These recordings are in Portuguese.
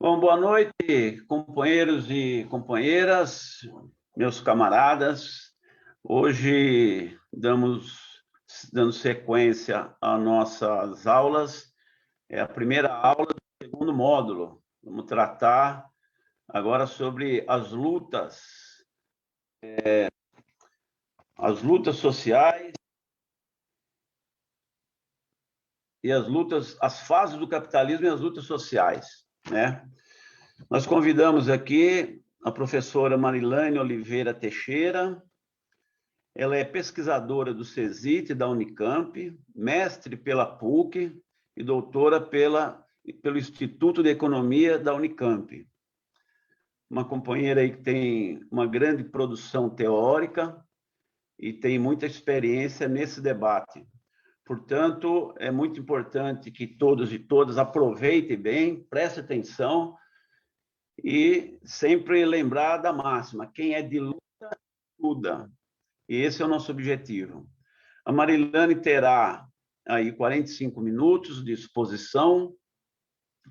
Bom, boa noite, companheiros e companheiras, meus camaradas. Hoje dando sequência às nossas aulas. É a primeira aula do segundo módulo. Vamos tratar agora sobre as lutas sociais e as fases do capitalismo e as lutas sociais, né? Nós convidamos aqui a professora Marilane Oliveira Teixeira. Ela é pesquisadora do CESIT da Unicamp, mestre pela PUC e doutora pelo Instituto de Economia da Unicamp. Uma companheira aí que tem uma grande produção teórica e tem muita experiência nesse debate. Portanto, é muito importante que todos e todas aproveitem bem, prestem atenção e sempre lembrar da máxima: quem é de luta, luta. E esse é o nosso objetivo. A Marilane terá aí 45 minutos de exposição,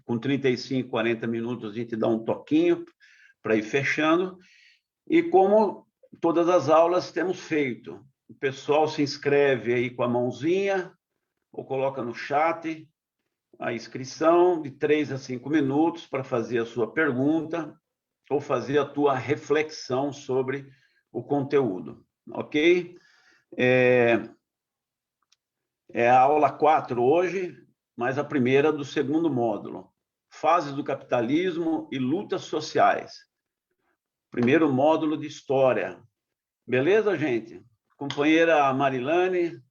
com 35, 40 minutos a gente dá um toquinho para ir fechando, e como todas as aulas temos feito, o pessoal se inscreve aí com a mãozinha, ou coloca no chat a inscrição de 3 a 5 minutos para fazer a sua pergunta ou fazer a tua reflexão sobre o conteúdo, ok? É a aula 4 hoje, mas a primeira do segundo módulo. Fases do capitalismo e lutas sociais. Primeiro módulo de história. Beleza, gente? Companheira Marilane,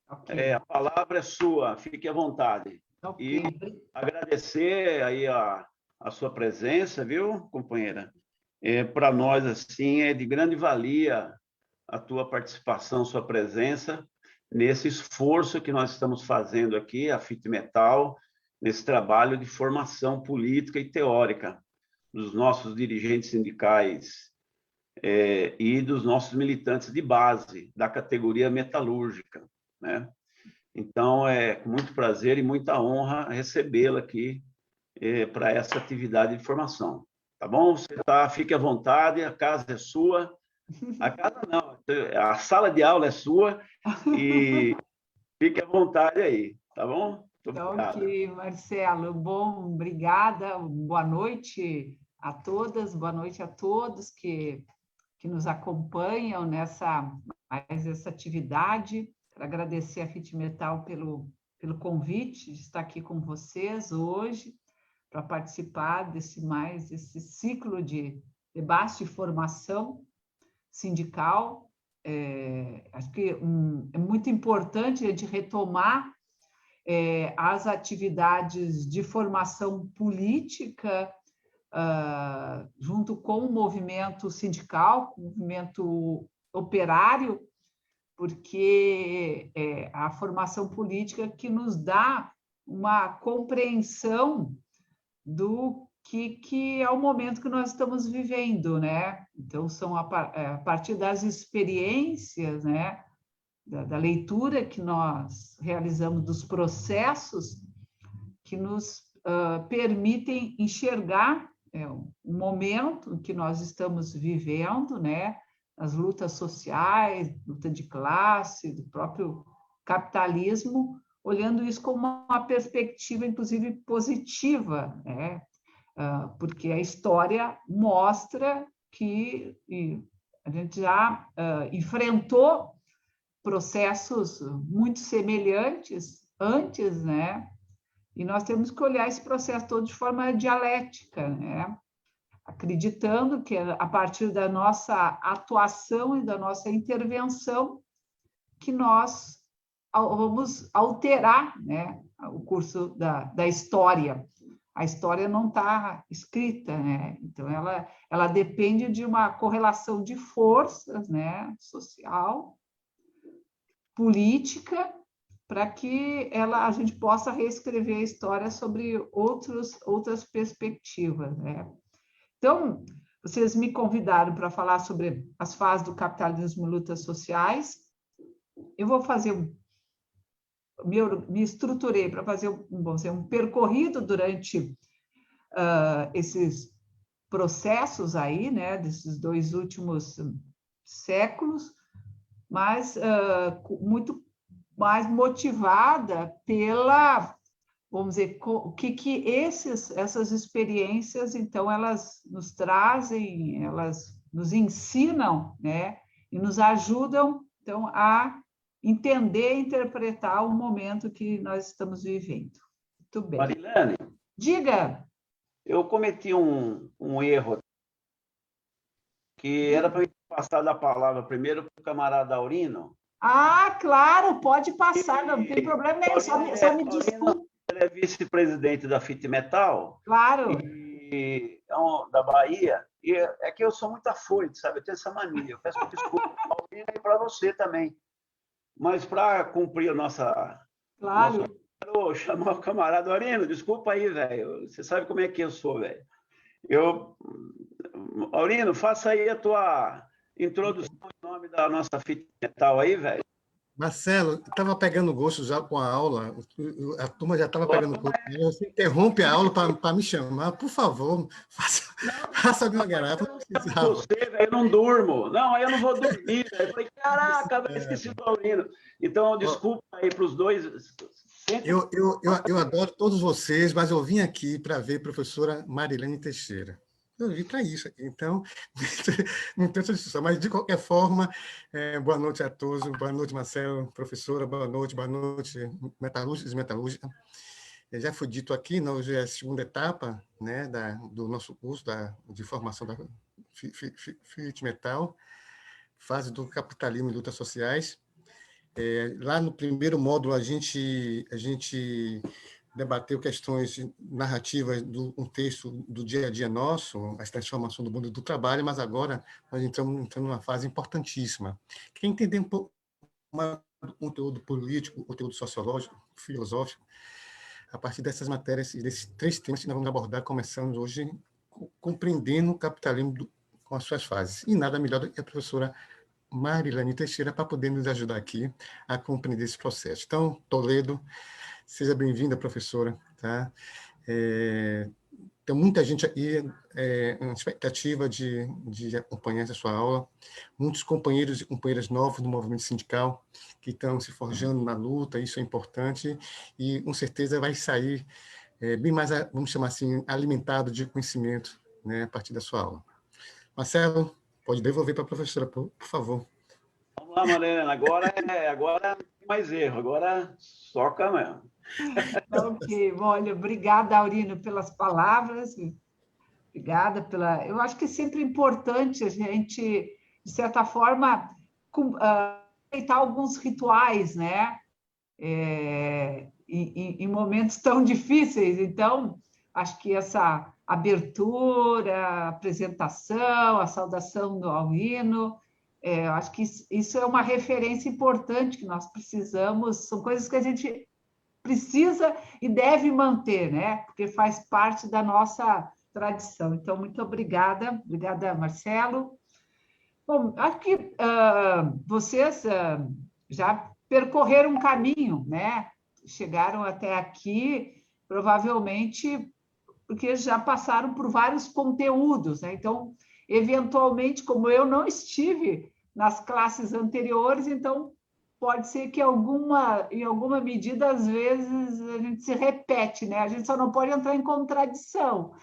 okay. A palavra é sua, fique à vontade. Okay. E agradecer aí a sua presença, viu, companheira? Para nós, assim, é de grande valia a tua participação, sua presença, nesse esforço que nós estamos fazendo aqui, a FIT-Metal, nesse trabalho de formação política e teórica dos nossos dirigentes sindicais e dos nossos militantes de base, da categoria metalúrgica, né? Então, é com muito prazer e muita honra recebê-la aqui para essa atividade de formação. Tá bom? Fique à vontade, a casa é sua. A casa não, a sala de aula é sua e fique à vontade aí, tá bom? Muito obrigado. Ok, Marcelo. Bom, obrigada. Boa noite a todas, boa noite a todos que nos acompanham nessa atividade. Quero agradecer a FIT-Metal pelo convite de estar aqui com vocês hoje para participar desse ciclo de debate de formação sindical. Acho que é muito importante a gente retomar as atividades de formação política junto com o movimento sindical, com o movimento operário, porque a formação política que nos dá uma compreensão do que é o momento que nós estamos vivendo, né? Então, são a partir das experiências, né, da leitura que nós realizamos dos processos que nos permitem enxergar o momento que nós estamos vivendo, né? As lutas sociais, luta de classe, do próprio capitalismo, olhando isso como uma perspectiva, inclusive, positiva, né? Porque a história mostra que a gente já enfrentou processos muito semelhantes antes, né? E nós temos que olhar esse processo todo de forma dialética, né? Acreditando que a partir da nossa atuação e da nossa intervenção que nós vamos alterar, né, o curso da história. A história não está escrita, né? Então ela depende de uma correlação de forças, né, social, política, para que a gente possa reescrever a história sobre outras perspectivas, né? Então, vocês me convidaram para falar sobre as fases do capitalismo e lutas sociais. Eu vou fazer me estruturei para fazer um percorrido durante esses processos aí, né, desses 2 últimos séculos, mas muito mais motivada pela, vamos dizer, o que essas experiências, então, elas nos trazem, elas nos ensinam, né, e nos ajudam, então, a entender e interpretar o momento que nós estamos vivendo. Muito bem. Marilene, diga. Eu cometi um erro que era para eu passar a palavra primeiro para o camarada Aurino. Ah, claro, pode passar, não tem problema nenhum, só me desculpe. Ele é vice-presidente da FIT Metal. Claro. E da Bahia. E é que eu sou muito afoito, sabe? Eu tenho essa mania. Eu peço desculpa para Aurino e para você também. Mas para cumprir a nossa... Claro. Vou chamar o camarada Aurino, desculpa aí, velho. Você sabe como é que eu sou, velho. Aurino, faça aí a tua introdução em nome da nossa FIT Metal aí, velho. Marcelo, estava pegando gosto já com a aula, a turma já estava pegando gosto. Você interrompe a aula para me chamar, por favor, faça uma garrafa. Você, velho, eu não durmo. Não, aí eu não vou dormir, velho. Eu falei, caraca, velho, esqueci do Aurino. Então, desculpa aí para os dois. Eu adoro todos vocês, mas eu vim aqui para ver a professora Marilene Teixeira. Eu vim para isso aqui, então, não tem essa discussão. Mas, de qualquer forma, boa noite a todos, boa noite, Marcelo, professora, boa noite, metalúrgicos e metalúrgicas. Já foi dito aqui, hoje é a segunda etapa, né, do nosso curso de formação da FIT Metal, fase do capitalismo e lutas sociais. Lá no primeiro módulo, a gente debateu questões narrativas do contexto do dia a dia nosso, a transformação do mundo do trabalho, mas agora nós entramos numa fase importantíssima. Quer entender um pouco mais do conteúdo político, conteúdo sociológico, filosófico, a partir dessas matérias, desses 3 temas que nós vamos abordar, começamos hoje compreendendo o capitalismo com as suas fases. E nada melhor do que a professora Marilene Teixeira para poder nos ajudar aqui a compreender esse processo. Então, Toledo, seja bem-vinda, professora. Tá? Tem muita gente aí na expectativa de acompanhar essa sua aula, muitos companheiros e companheiras novos do movimento sindical que estão se forjando na luta, isso é importante, e com certeza vai sair bem mais, vamos chamar assim, alimentado de conhecimento, né, a partir da sua aula. Marcelo, pode devolver para a professora, por favor. Vamos lá, Mariana. Agora não tem mais erro. Agora soca mesmo. Ok. Olha, obrigada, Aurino, pelas palavras. Obrigada pela... Eu acho que é sempre importante a gente, de certa forma, respeitar alguns rituais, né? Em momentos tão difíceis. Então, acho que essa abertura, a apresentação, a saudação ao hino, acho que isso é uma referência importante que nós precisamos, são coisas que a gente precisa e deve manter, né? Porque faz parte da nossa tradição. Então, muito obrigada, Marcelo. Bom, acho que vocês já percorreram um caminho, né? Chegaram até aqui, provavelmente porque já passaram por vários conteúdos, né? Então, eventualmente, como eu não estive nas classes anteriores, então pode ser que em alguma medida, às vezes, a gente se repete, né? A gente só não pode entrar em contradição,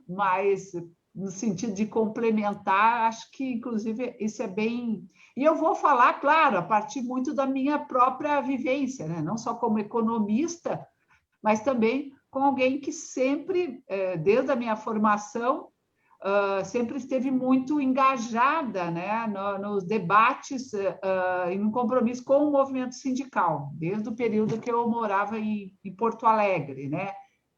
mas no sentido de complementar, acho que, inclusive, isso é bem... E eu vou falar, claro, a partir muito da minha própria vivência, né? Não só como economista, mas também com alguém que sempre, desde a minha formação, sempre esteve muito engajada, né, nos debates e no compromisso com o movimento sindical, desde o período que eu morava em Porto Alegre, né,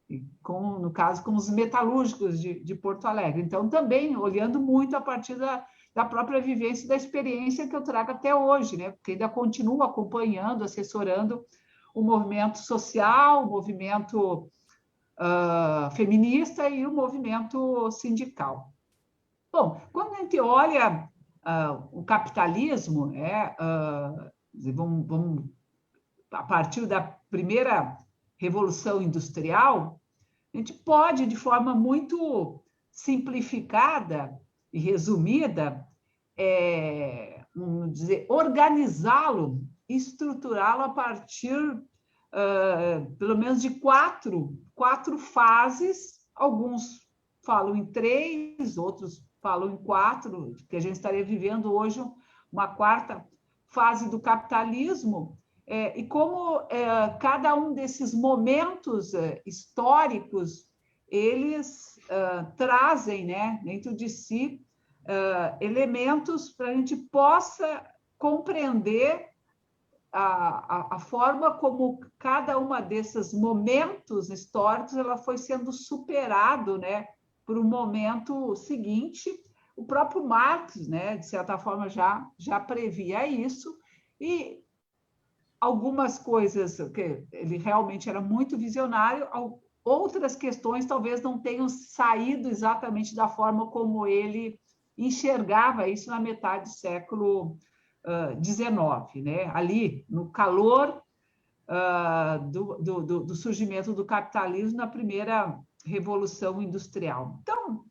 no caso, com os metalúrgicos de Porto Alegre. Então, também olhando muito a partir da própria vivência e da experiência que eu trago até hoje, né, porque ainda continuo acompanhando, assessorando o movimento social, o movimento feminista e o movimento sindical. Bom, quando a gente olha o capitalismo, vamos a partir da primeira Revolução Industrial, a gente pode, de forma muito simplificada e resumida, vamos dizer, organizá-lo, estruturá-lo a partir, pelo menos, de quatro fases. Alguns falam em 3, outros falam em 4, que a gente estaria vivendo hoje uma 4ª fase do capitalismo, e como cada um desses momentos históricos, eles trazem, né, dentro de si elementos para a gente possa compreender a forma como cada uma desses momentos históricos ela foi sendo superado, né, por um momento seguinte. O próprio Marx, né, de certa forma, já previa isso, e algumas coisas que ele realmente era muito visionário, outras questões talvez não tenham saído exatamente da forma como ele enxergava isso na metade do século XIX, né? Ali, no calor do surgimento do capitalismo na primeira Revolução Industrial. Então,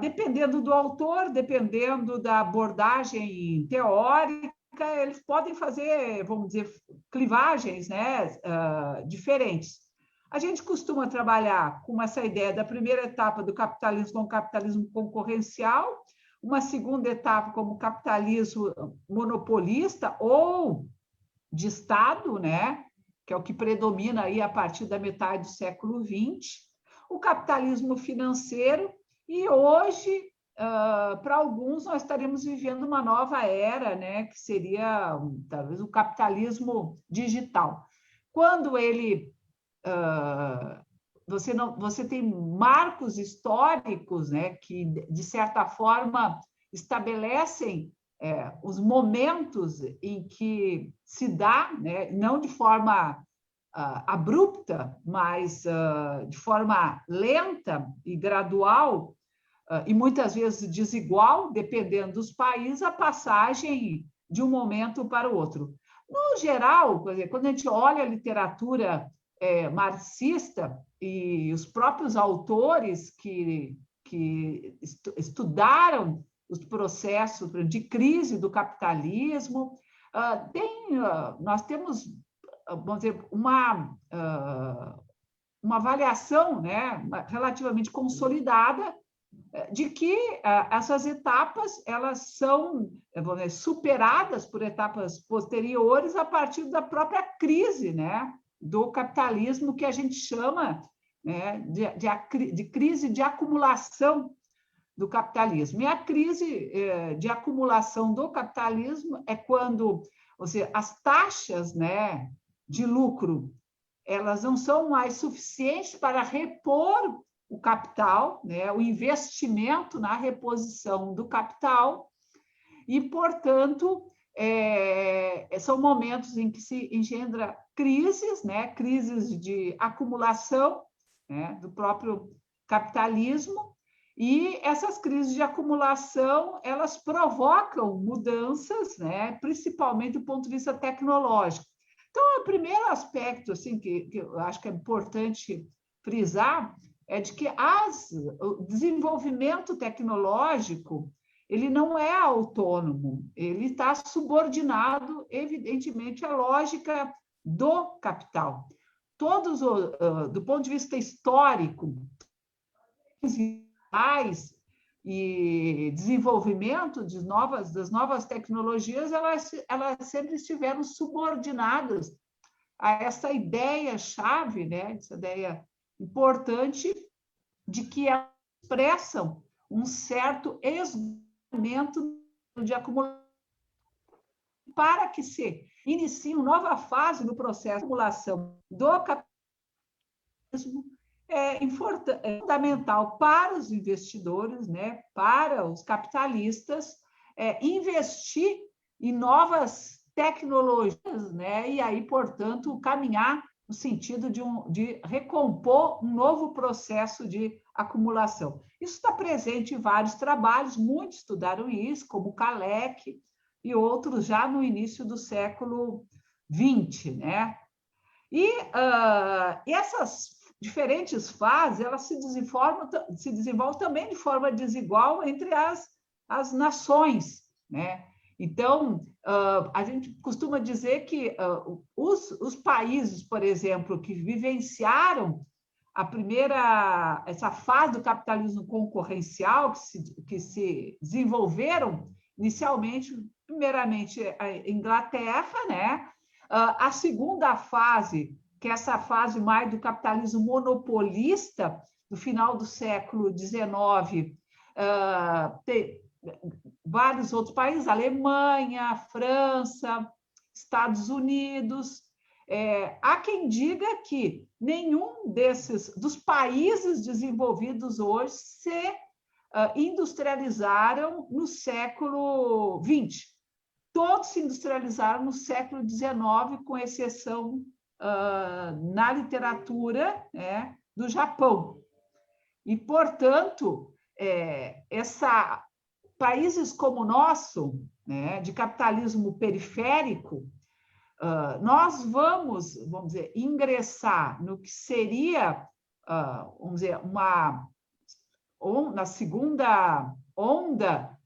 dependendo do autor, dependendo da abordagem teórica, eles podem fazer, vamos dizer, clivagens, né, diferentes. A gente costuma trabalhar com essa ideia da primeira etapa do capitalismo como capitalismo concorrencial, uma segunda etapa como capitalismo monopolista ou de Estado, né, que é o que predomina aí a partir da metade do século XX, o capitalismo financeiro, e hoje, para alguns, nós estaremos vivendo uma nova era, né, que seria talvez o capitalismo digital. Quando ele você tem marcos históricos, né, que, de certa forma, estabelecem os momentos em que se dá, né, não de forma abrupta, mas de forma lenta e gradual, e muitas vezes desigual, dependendo dos países, a passagem de um momento para o outro. No geral, quando a gente olha a literatura marxista e os próprios autores que estudaram os processos de crise do capitalismo, nós temos, vamos dizer, uma avaliação, né, relativamente consolidada de que essas etapas elas são, vamos dizer, superadas por etapas posteriores a partir da própria crise, né, do capitalismo, que a gente chama, né, de crise de acumulação do capitalismo. E a crise de acumulação do capitalismo é quando, ou seja, as taxas, né, de lucro elas não são mais suficientes para repor o capital, né, o investimento na reposição do capital, e, portanto, são momentos em que se engendra crises, né, crises de acumulação, né, do próprio capitalismo, e essas crises de acumulação elas provocam mudanças, né, principalmente do ponto de vista tecnológico. Então, o primeiro aspecto assim, que eu acho que é importante frisar é de que o desenvolvimento tecnológico ele não é autônomo, ele está subordinado, evidentemente, à lógica do capital. Todos, do ponto de vista histórico, e desenvolvimento das novas tecnologias, elas sempre estiveram subordinadas a essa ideia-chave, né, essa ideia importante de que elas expressam um certo esgotamento de acumulação. Para que se inicie uma nova fase no processo de acumulação do capitalismo, é fundamental para os investidores, né, para os capitalistas, investir em novas tecnologias, né, e aí, portanto, caminhar no sentido de recompor um novo processo de acumulação. Isso está presente em vários trabalhos, muitos estudaram isso, como Kalec e outros já no início do século XX, né? E essas diferentes fases, elas se desenvolvem também de forma desigual entre as nações, né? Então, a gente costuma dizer que os países, por exemplo, que vivenciaram essa fase do capitalismo concorrencial, que se desenvolveram inicialmente, primeiramente, a Inglaterra, né? A segunda fase, que é essa fase mais do capitalismo monopolista, do final do século XIX, tem vários outros países, Alemanha, França, Estados Unidos. Há quem diga que nenhum dos países desenvolvidos hoje se industrializaram no século XX. Todos se industrializaram no século XIX, com exceção na literatura, né, do Japão. E, portanto, países como o nosso, né, de capitalismo periférico, nós vamos dizer, ingressar no que seria, vamos dizer, na segunda onda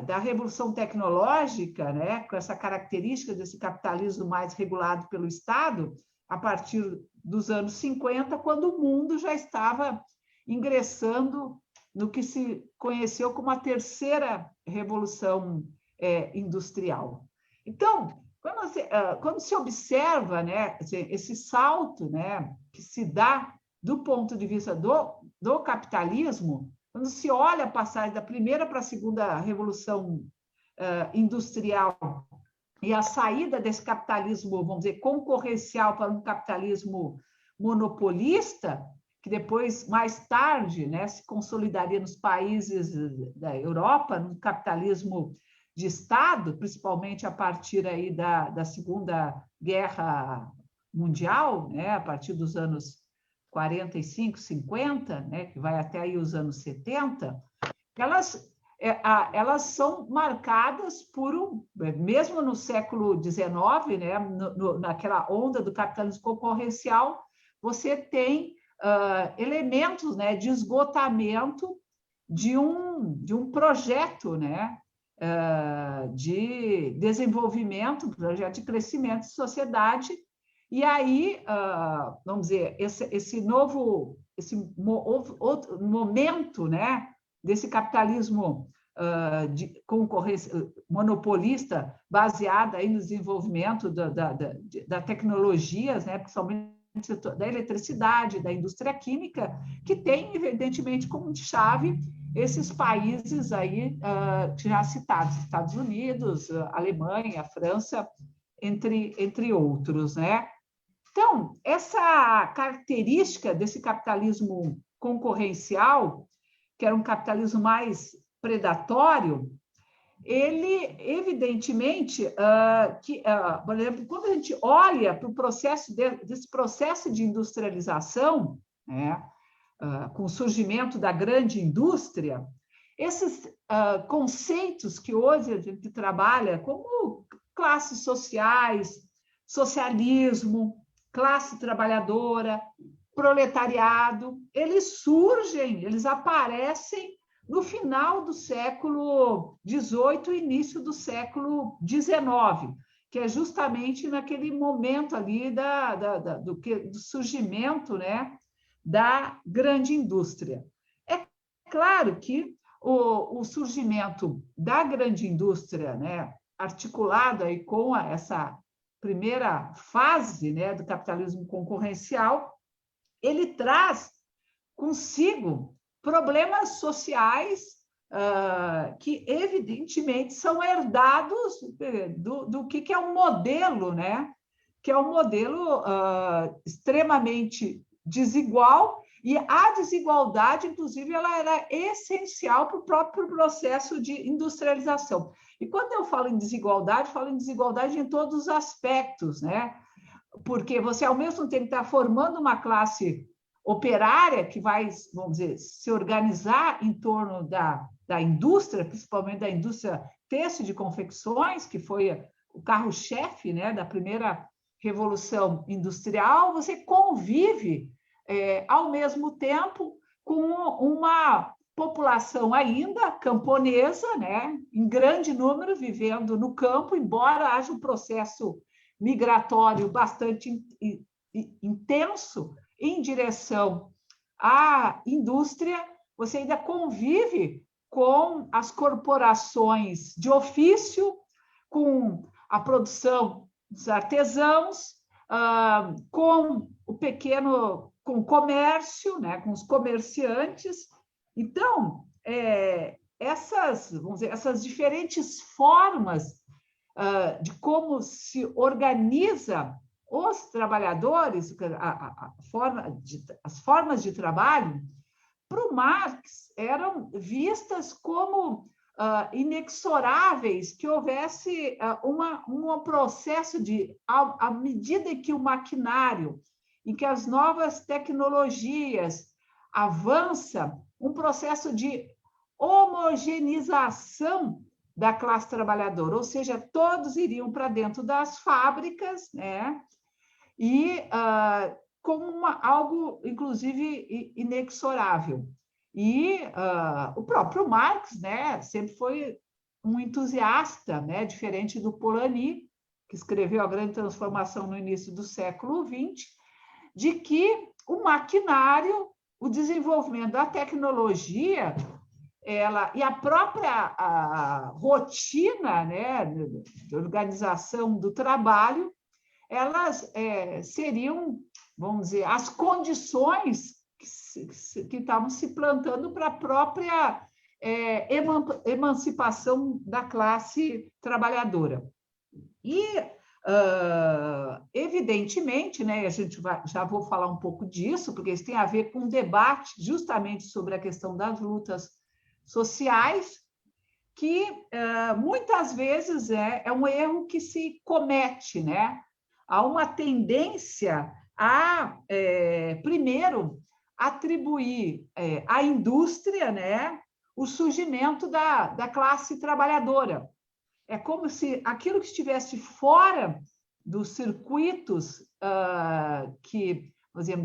da revolução tecnológica, né, com essa característica desse capitalismo mais regulado pelo Estado, a partir dos anos 50, quando o mundo já estava ingressando no que se conheceu como a terceira revolução industrial. Então, quando se observa, né, esse salto, né, que se dá do ponto de vista do capitalismo, quando se olha a passagem da primeira para a segunda revolução industrial e a saída desse capitalismo, vamos dizer, concorrencial para um capitalismo monopolista, que depois, mais tarde, né, se consolidaria nos países da Europa, no capitalismo de Estado, principalmente a partir aí da Segunda Guerra Mundial, né, a partir dos anos 45, 50, né, que vai até aí os anos 70, elas são marcadas por mesmo no século XIX, né, naquela onda do capitalismo concorrencial, você tem elementos, né, de esgotamento de um projeto, né, de desenvolvimento, projeto de crescimento de sociedade. E aí, vamos dizer, esse outro momento, né, desse capitalismo de concorrência monopolista, baseado aí no desenvolvimento da tecnologias, né, principalmente da eletricidade, da indústria química, que tem, evidentemente, como chave esses países aí já citados, Estados Unidos, Alemanha, França, entre outros, né? Então, essa característica desse capitalismo concorrencial, que era um capitalismo mais predatório, ele, evidentemente, por exemplo, quando a gente olha para o processo desse processo de industrialização, né, com o surgimento da grande indústria, esses conceitos que hoje a gente trabalha como classes sociais, socialismo, classe trabalhadora, proletariado, eles surgem, eles aparecem no final do século XVIII e início do século XIX, que é justamente naquele momento ali do surgimento, né, da grande indústria. É claro que o surgimento da grande indústria, né, articulado aí com essa primeira fase, né, do capitalismo concorrencial, ele traz consigo problemas sociais que, evidentemente, são herdados do que é um modelo, né? Que é um modelo extremamente desigual, e a desigualdade, inclusive, ela era essencial para o próprio processo de industrialização. E quando eu falo em desigualdade em todos os aspectos, né? Porque você, ao mesmo tempo, está formando uma classe operária que vai, vamos dizer, se organizar em torno da indústria, principalmente da indústria têxtil de confecções, que foi o carro-chefe, né, da primeira revolução industrial, você convive ao mesmo tempo com uma população ainda camponesa, né, em grande número, vivendo no campo, embora haja um processo migratório bastante intenso em direção à indústria, você ainda convive com as corporações de ofício, com a produção dos artesãos, com o comércio, né, com os comerciantes. Então, vamos dizer, essas diferentes formas de como se organiza os trabalhadores, as formas de trabalho, para o Marx, eram vistas como inexoráveis, que houvesse um processo à medida que o maquinário, em que as novas tecnologias avançam, um processo de homogeneização da classe trabalhadora, ou seja, todos iriam para dentro das fábricas, né? E como algo, inclusive, inexorável. E o próprio Marx, né, sempre foi um entusiasta, né, diferente do Polanyi, que escreveu A Grande Transformação no início do século XX, de que o maquinário, o desenvolvimento da tecnologia, e a própria rotina, né, de organização do trabalho, elas seriam, vamos dizer, as condições que estavam se plantando para a própria emancipação da classe trabalhadora. E, evidentemente, né, a gente já vou falar um pouco disso, porque isso tem a ver com um debate justamente sobre a questão das lutas sociais, que muitas vezes é um erro que se comete, né? Há uma tendência a, primeiro, atribuir à indústria, né, o surgimento da classe trabalhadora. É como se aquilo que estivesse fora dos circuitos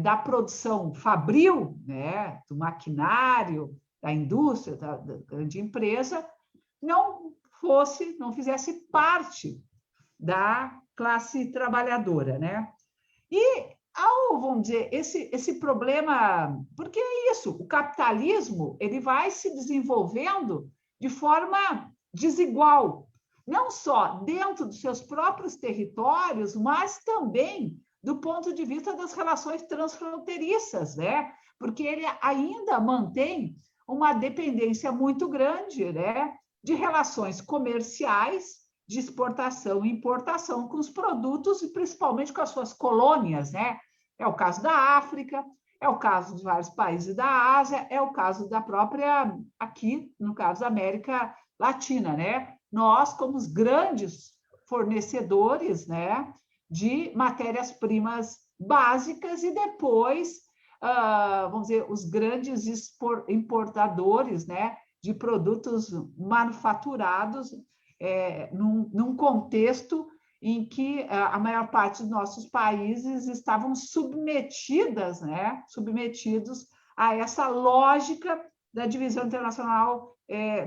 da produção fabril, né, do maquinário, da indústria, da grande empresa, não fizesse parte da classe trabalhadora, né? E vamos dizer, esse problema, porque é isso, o capitalismo ele vai se desenvolvendo de forma desigual, não só dentro dos seus próprios territórios, mas também do ponto de vista das relações transfronteiriças, né? Porque ele ainda mantém uma dependência muito grande, né, de relações comerciais, de exportação e importação com os produtos e principalmente com as suas colônias, né? É o caso da África, é o caso de vários países da Ásia, é o caso da própria, aqui, no caso da América Latina, né? Nós, como os grandes fornecedores, né, de matérias-primas básicas e depois, vamos dizer, os grandes importadores, né, de produtos manufaturados, num contexto em que a maior parte dos nossos países estavam submetidos a essa lógica da divisão internacional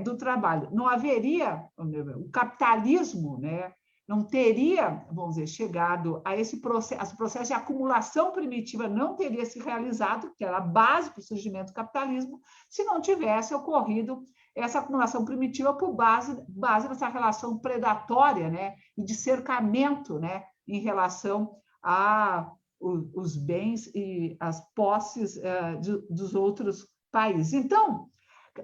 do trabalho. Não haveria, o capitalismo, né, não teria, vamos dizer, chegado a esse processo de acumulação primitiva não teria se realizado, que era a base para o surgimento do capitalismo, se não tivesse ocorrido essa acumulação primitiva por base dessa relação predatória, né, e de cercamento, né, em relação aos bens e as posses dos outros países. Então,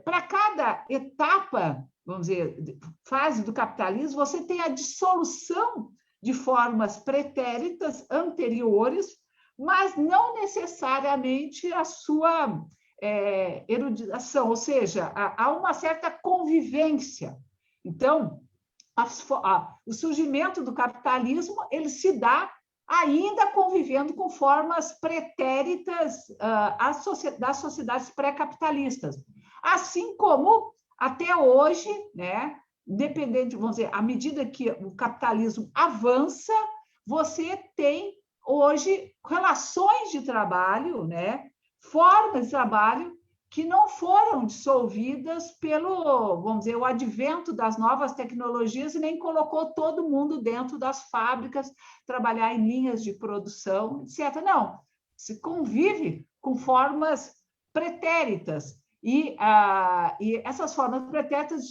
para cada etapa, vamos dizer, fase do capitalismo, você tem a dissolução de formas pretéritas anteriores, mas não necessariamente a sua erudição, ou seja, há uma certa convivência. Então, o surgimento do capitalismo ele se dá ainda convivendo com formas pretéritas das sociedades pré-capitalistas, assim como até hoje, né, independente, vamos dizer, à medida que o capitalismo avança, você tem hoje relações de trabalho, né? Formas de trabalho que não foram dissolvidas pelo, vamos dizer, o advento das novas tecnologias e nem colocou todo mundo dentro das fábricas, trabalhar em linhas de produção, etc. Não, se convive com formas pretéritas. E essas formas pretéritas,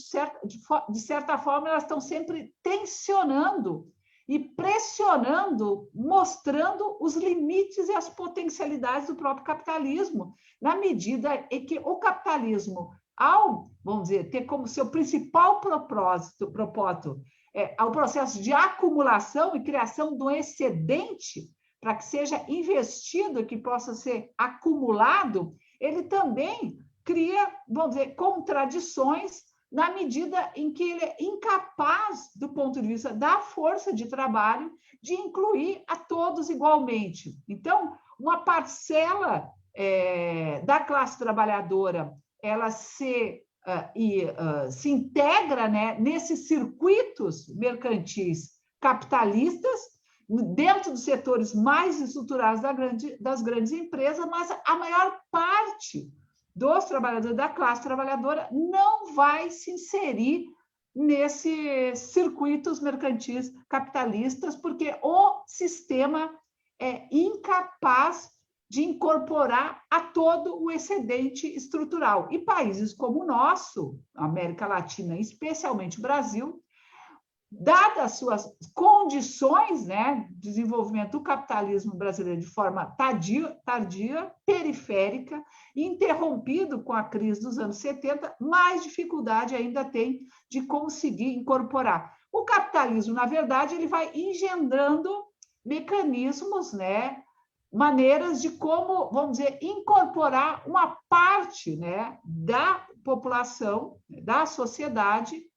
de certa forma, elas estão sempre tensionando e pressionando, mostrando os limites e as potencialidades do próprio capitalismo, na medida em que o capitalismo, vamos dizer, ter como seu principal propósito ao processo de acumulação e criação do excedente, para que seja investido, que possa ser acumulado, ele também cria, vamos dizer, contradições na medida em que ele é incapaz, do ponto de vista da força de trabalho, de incluir a todos igualmente. Então, uma parcela da classe trabalhadora, ela se integra, né, nesses circuitos mercantis capitalistas, dentro dos setores mais estruturados das grandes empresas, mas a maior parte dos trabalhadores da classe trabalhadora não vai se inserir nesses circuitos mercantis capitalistas, porque o sistema é incapaz de incorporar a todo o excedente estrutural. E países como o nosso, América Latina, especialmente o Brasil, dadas as suas condições, né, de desenvolvimento do capitalismo brasileiro de forma tardia, periférica, interrompido com a crise dos anos 70, mais dificuldade ainda tem de conseguir incorporar. O capitalismo, na verdade, ele vai engendrando mecanismos, né, maneiras de como, vamos dizer, incorporar uma parte, né, da população, da sociedade,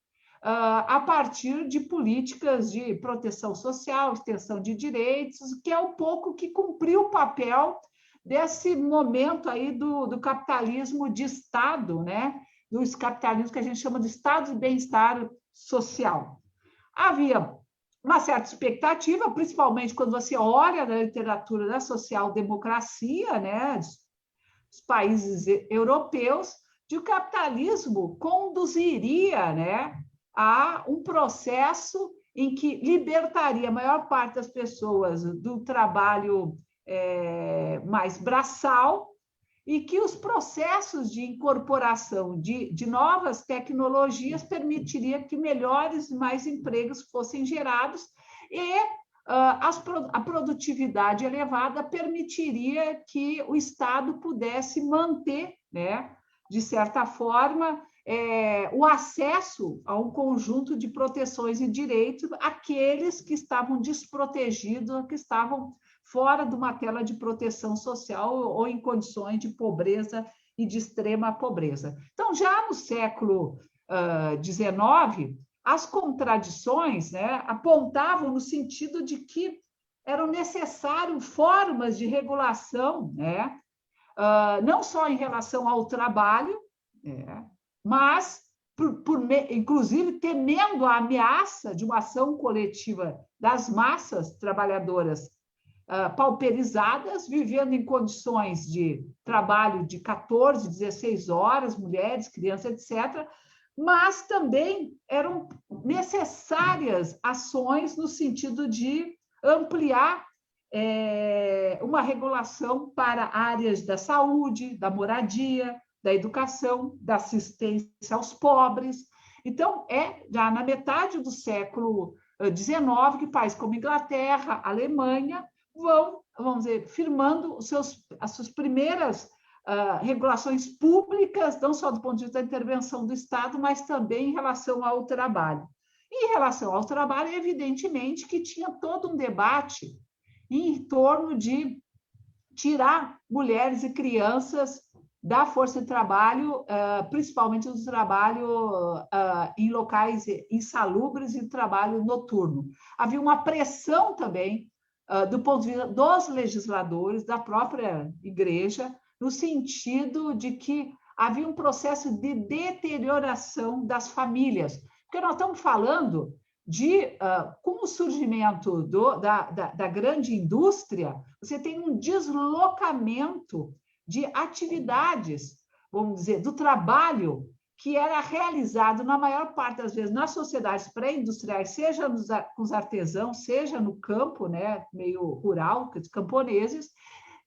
a partir de políticas de proteção social, extensão de direitos, que é um pouco que cumpriu o papel desse momento aí do capitalismo de Estado, né? Dos capitalismos que a gente chama de Estado de bem-estar social. Havia uma certa expectativa, principalmente quando você olha na literatura da social-democracia, né? Dos países europeus, de que o capitalismo conduziria, né, a um processo em que libertaria a maior parte das pessoas do trabalho mais braçal e que os processos de incorporação de novas tecnologias permitiria que melhores e mais empregos fossem gerados e a produtividade elevada permitiria que o Estado pudesse manter, né, de certa forma, o acesso a um conjunto de proteções e direitos àqueles que estavam desprotegidos, que estavam fora de uma tela de proteção social ou em condições de pobreza e de extrema pobreza. Então, já no século XIX, as contradições, né, apontavam no sentido de que eram necessárias formas de regulação, né, não só em relação ao trabalho, mas, inclusive, temendo a ameaça de uma ação coletiva das massas trabalhadoras pauperizadas, vivendo em condições de trabalho de 14, 16 horas, mulheres, crianças, etc., mas também eram necessárias ações no sentido de ampliar uma regulação para áreas da saúde, da moradia, da educação, da assistência aos pobres. Então, já na metade do século XIX que países como Inglaterra, Alemanha, vamos dizer, firmando as suas primeiras regulações públicas, não só do ponto de vista da intervenção do Estado, mas também em relação ao trabalho. E em relação ao trabalho, evidentemente que tinha todo um debate em torno de tirar mulheres e crianças da força de trabalho, principalmente do trabalho em locais insalubres e trabalho noturno. Havia uma pressão também, do ponto de vista dos legisladores, da própria igreja, no sentido de que havia um processo de deterioração das famílias. Porque nós estamos falando de, com o surgimento da grande indústria, você tem um deslocamento de atividades, vamos dizer, do trabalho que era realizado, na maior parte das vezes, nas sociedades pré-industriais, seja com os artesãos, seja no campo, né, meio rural, camponeses,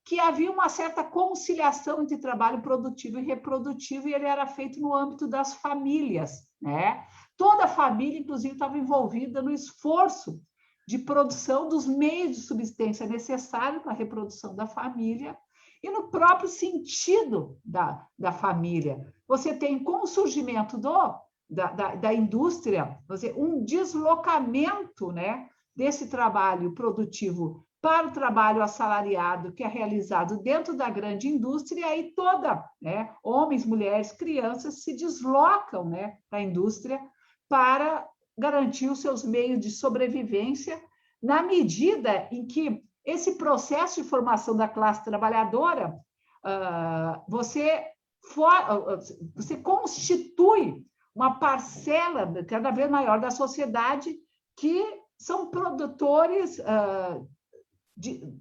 que havia uma certa conciliação entre trabalho produtivo e reprodutivo, e ele era feito no âmbito das famílias, né? Toda a família, inclusive, estava envolvida no esforço de produção dos meios de subsistência necessários para a reprodução da família e no próprio sentido da família. Você tem, com o surgimento da indústria, um deslocamento, né, desse trabalho produtivo para o trabalho assalariado que é realizado dentro da grande indústria, e aí né, homens, mulheres, crianças se deslocam, né, para a indústria para garantir os seus meios de sobrevivência, na medida em que esse processo de formação da classe trabalhadora, você constitui uma parcela cada vez maior da sociedade que são produtores,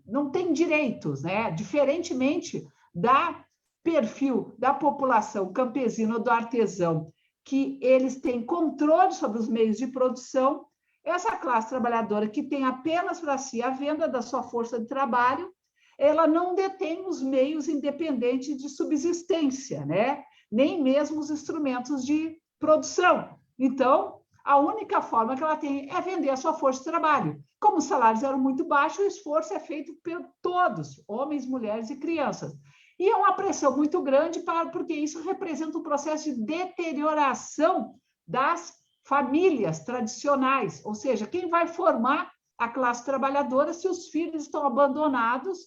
não têm direitos, né? Diferentemente da perfil da população campesina ou do artesão, que eles têm controle sobre os meios de produção, essa classe trabalhadora que tem apenas para si a venda da sua força de trabalho, ela não detém os meios independentes de subsistência, né? Nem mesmo os instrumentos de produção. Então, a única forma que ela tem é vender a sua força de trabalho. Como os salários eram muito baixos, o esforço é feito por todos, homens, mulheres e crianças. E é uma pressão muito grande, porque isso representa um processo de deterioração das famílias tradicionais, ou seja, quem vai formar a classe trabalhadora se os filhos estão abandonados,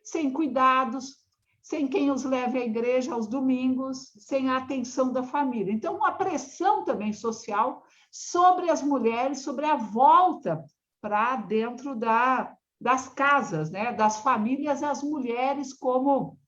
sem cuidados, sem quem os leve à igreja aos domingos, sem a atenção da família. Então, uma pressão também social sobre as mulheres, sobre a volta para dentro das casas, né? Das famílias, as mulheres como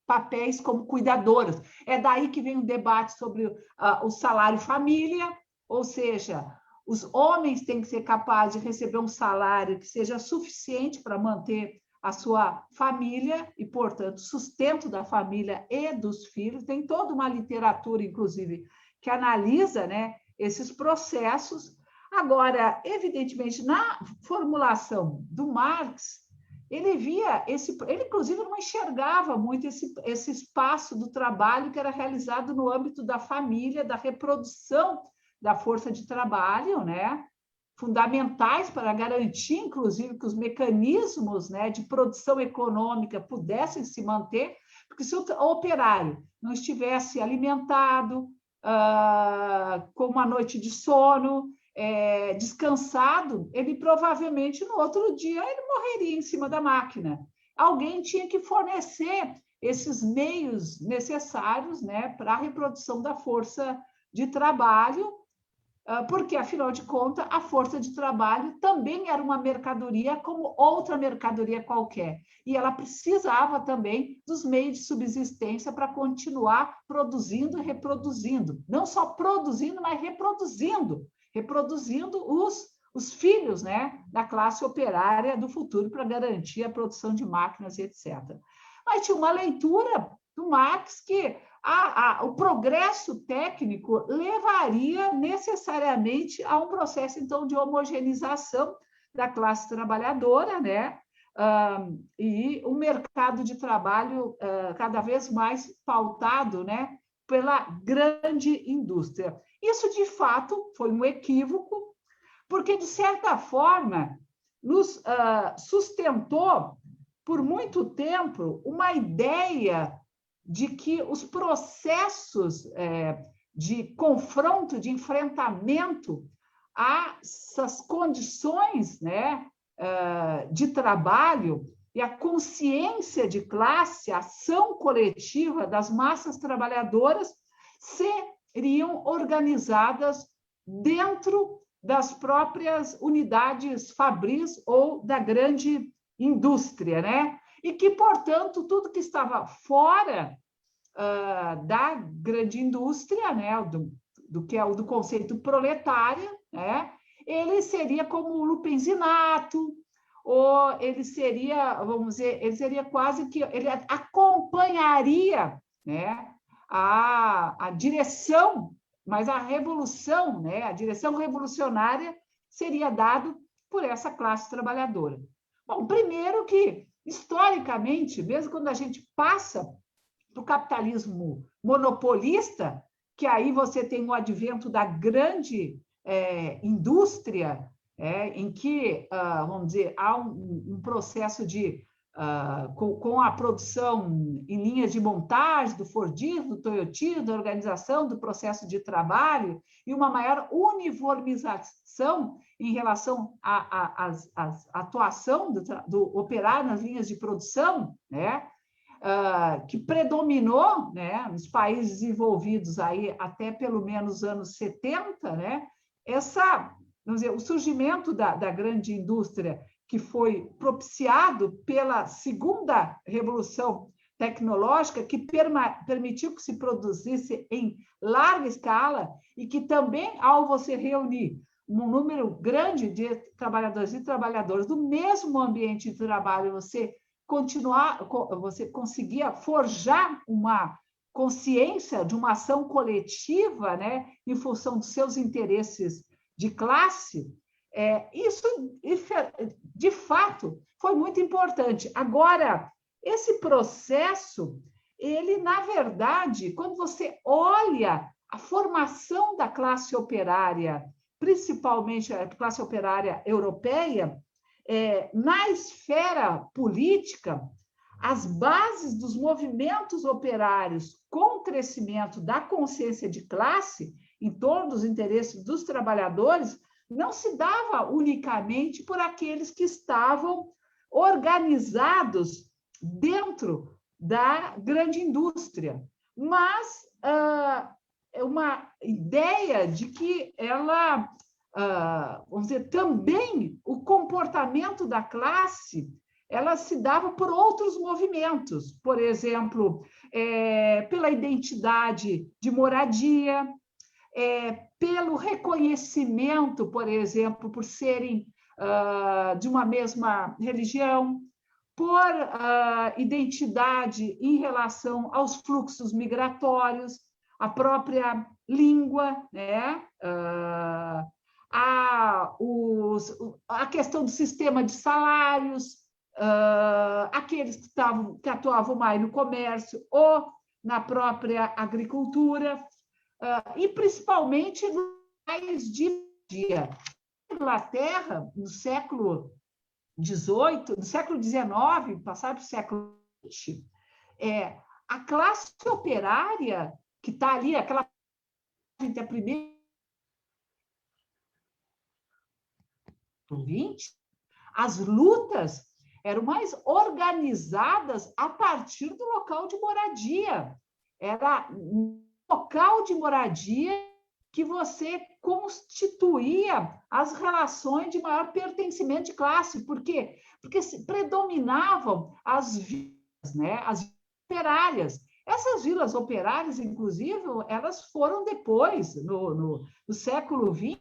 papéis como cuidadoras. É daí que vem o debate sobre o salário família, ou seja, os homens têm que ser capazes de receber um salário que seja suficiente para manter a sua família e, portanto, sustento da família e dos filhos. Tem toda uma literatura, inclusive, que analisa, né, esses processos. Agora, evidentemente, na formulação do Marx, ele via ele inclusive não enxergava muito esse espaço do trabalho que era realizado no âmbito da família, da reprodução da força de trabalho, né? Fundamentais para garantir, inclusive, que os mecanismos, né, de produção econômica pudessem se manter, porque se o operário não estivesse alimentado, com uma noite de sono, descansado, ele provavelmente no outro dia ele morreria em cima da máquina. Alguém tinha que fornecer esses meios necessários, né, para a reprodução da força de trabalho, porque, afinal de contas, a força de trabalho também era uma mercadoria como outra mercadoria qualquer. E ela precisava também dos meios de subsistência para continuar produzindo e reproduzindo. Não só produzindo, mas reproduzindo os filhos, né, da classe operária do futuro para garantir a produção de máquinas, etc. Mas tinha uma leitura do Marx que o progresso técnico levaria necessariamente a um processo, então, de homogeneização da classe trabalhadora, né? E um mercado de trabalho cada vez mais pautado, né, pela grande indústria. Isso, de fato, foi um equívoco, porque, de certa forma, nos sustentou por muito tempo uma ideia de que os processos de confronto, de enfrentamento a essas condições, né, de trabalho e a consciência de classe, a ação coletiva das massas trabalhadoras seriam organizadas dentro das próprias unidades fabris ou da grande indústria, né? E que, portanto, tudo que estava fora da grande indústria, né, do conceito proletário, né? Ele seria como o lupenzinato, ou ele seria, vamos dizer, ele seria quase que, ele acompanharia, né, a direção, mas a revolução, né, a direção revolucionária seria dado por essa classe trabalhadora. Bom, primeiro que, historicamente, mesmo quando a gente passa do capitalismo monopolista, que aí você tem o advento da grande indústria, em que, vamos dizer, há um processo de, com a produção em linhas de montagem do Fordismo, do Toyotismo, da organização do processo de trabalho e uma maior uniformização em relação à atuação do operário nas linhas de produção, né? Que predominou, né, nos países desenvolvidos aí até pelo menos os anos 70, né, vamos dizer, o surgimento da grande indústria, que foi propiciado pela segunda revolução tecnológica, que permitiu que se produzisse em larga escala e que também, ao você reunir um número grande de trabalhadores e trabalhadoras do mesmo ambiente de trabalho, você conseguia forjar uma consciência de uma ação coletiva, né, em função dos seus interesses de classe. Isso, de fato, foi muito importante. Agora, esse processo, ele, na verdade, quando você olha a formação da classe operária, principalmente a classe operária europeia, na esfera política, as bases dos movimentos operários com o crescimento da consciência de classe em torno dos interesses dos trabalhadores não se dava unicamente por aqueles que estavam organizados dentro da grande indústria, mas uma ideia de que ela, vamos dizer, também o comportamento da classe, ela se dava por outros movimentos, por exemplo, pela identidade de moradia, pelo reconhecimento, por exemplo, por serem de uma mesma religião, por identidade em relação aos fluxos migratórios, a própria língua, né? A questão do sistema de salários, aqueles que atuavam mais no comércio ou na própria agricultura, e principalmente no país de dia. Na Inglaterra, no século XVIII, no século XIX, passado para o século XX, a classe operária que está ali, aquela entre a primeira e o XX, as lutas eram mais organizadas a partir do local de moradia. Era no local de moradia que você constituía as relações de maior pertencimento de classe. Por quê? Porque predominavam as vilas, né? As vilas operárias. Essas vilas operárias, inclusive, elas foram depois, no século XX,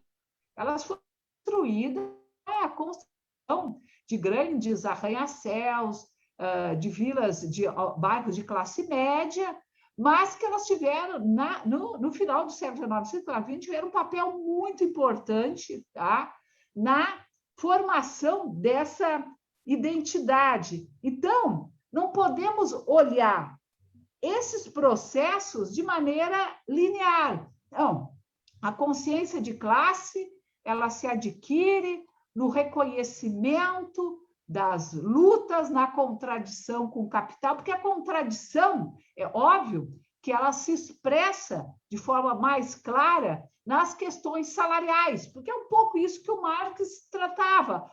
elas foram construídas a construção de grandes arranha-céus, de vilas, de bairros de classe média, mas que elas tiveram, no final do século XIX e século XX, tiveram um papel muito importante, tá? Na formação dessa identidade. Então, não podemos olhar esses processos de maneira linear. Não, a consciência de classe, ela se adquire no reconhecimento das lutas, na contradição com o capital, porque a contradição, é óbvio, que ela se expressa de forma mais clara nas questões salariais, porque é um pouco isso que o Marx tratava.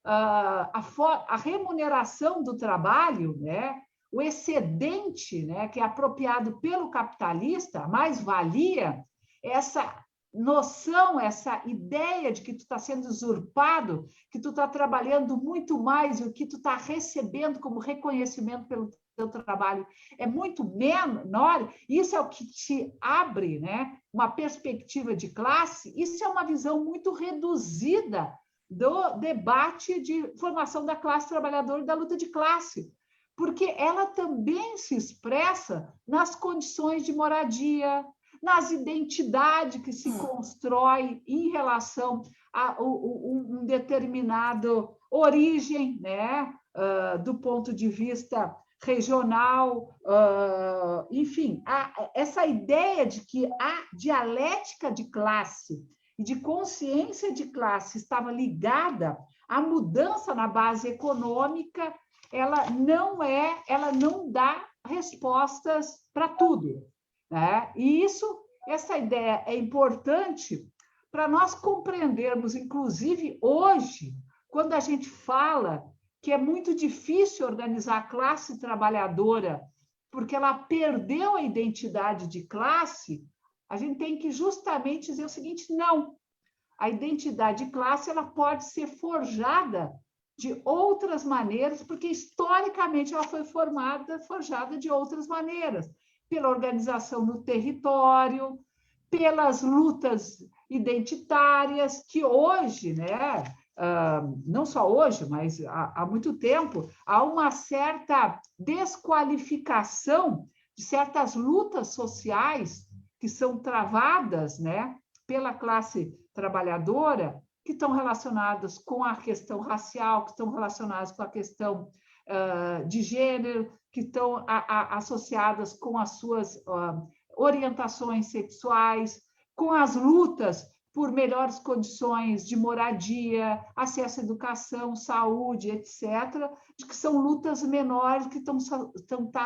A remuneração do trabalho, né, o excedente, né, que é apropriado pelo capitalista, a mais-valia, essa noção, essa ideia de que tu está sendo usurpado, que tu está trabalhando muito mais e o que tu está recebendo como reconhecimento pelo trabalho é muito menor, isso é o que te abre, né, uma perspectiva de classe, isso é uma visão muito reduzida do debate de formação da classe trabalhadora e da luta de classe, porque ela também se expressa nas condições de moradia, nas identidades que se constrói em relação a um determinado origem, né, do ponto de vista regional, enfim, essa ideia de que a dialética de classe e de consciência de classe estava ligada à mudança na base econômica, ela não dá respostas para tudo, né? E essa ideia é importante para nós compreendermos, inclusive hoje, quando a gente fala que é muito difícil organizar a classe trabalhadora, porque ela perdeu a identidade de classe, a gente tem que justamente dizer o seguinte: não, a identidade de classe ela pode ser forjada de outras maneiras, porque historicamente ela foi forjada de outras maneiras, pela organização no território, pelas lutas identitárias, que hoje, né, não só hoje, mas há muito tempo, há uma certa desqualificação de certas lutas sociais que são travadas, né, pela classe trabalhadora, que estão relacionadas com a questão racial, que estão relacionadas com a questão de gênero, que estão associadas com as suas orientações sexuais, com as lutas por melhores condições de moradia, acesso à educação, saúde, etc., de que são lutas menores que estão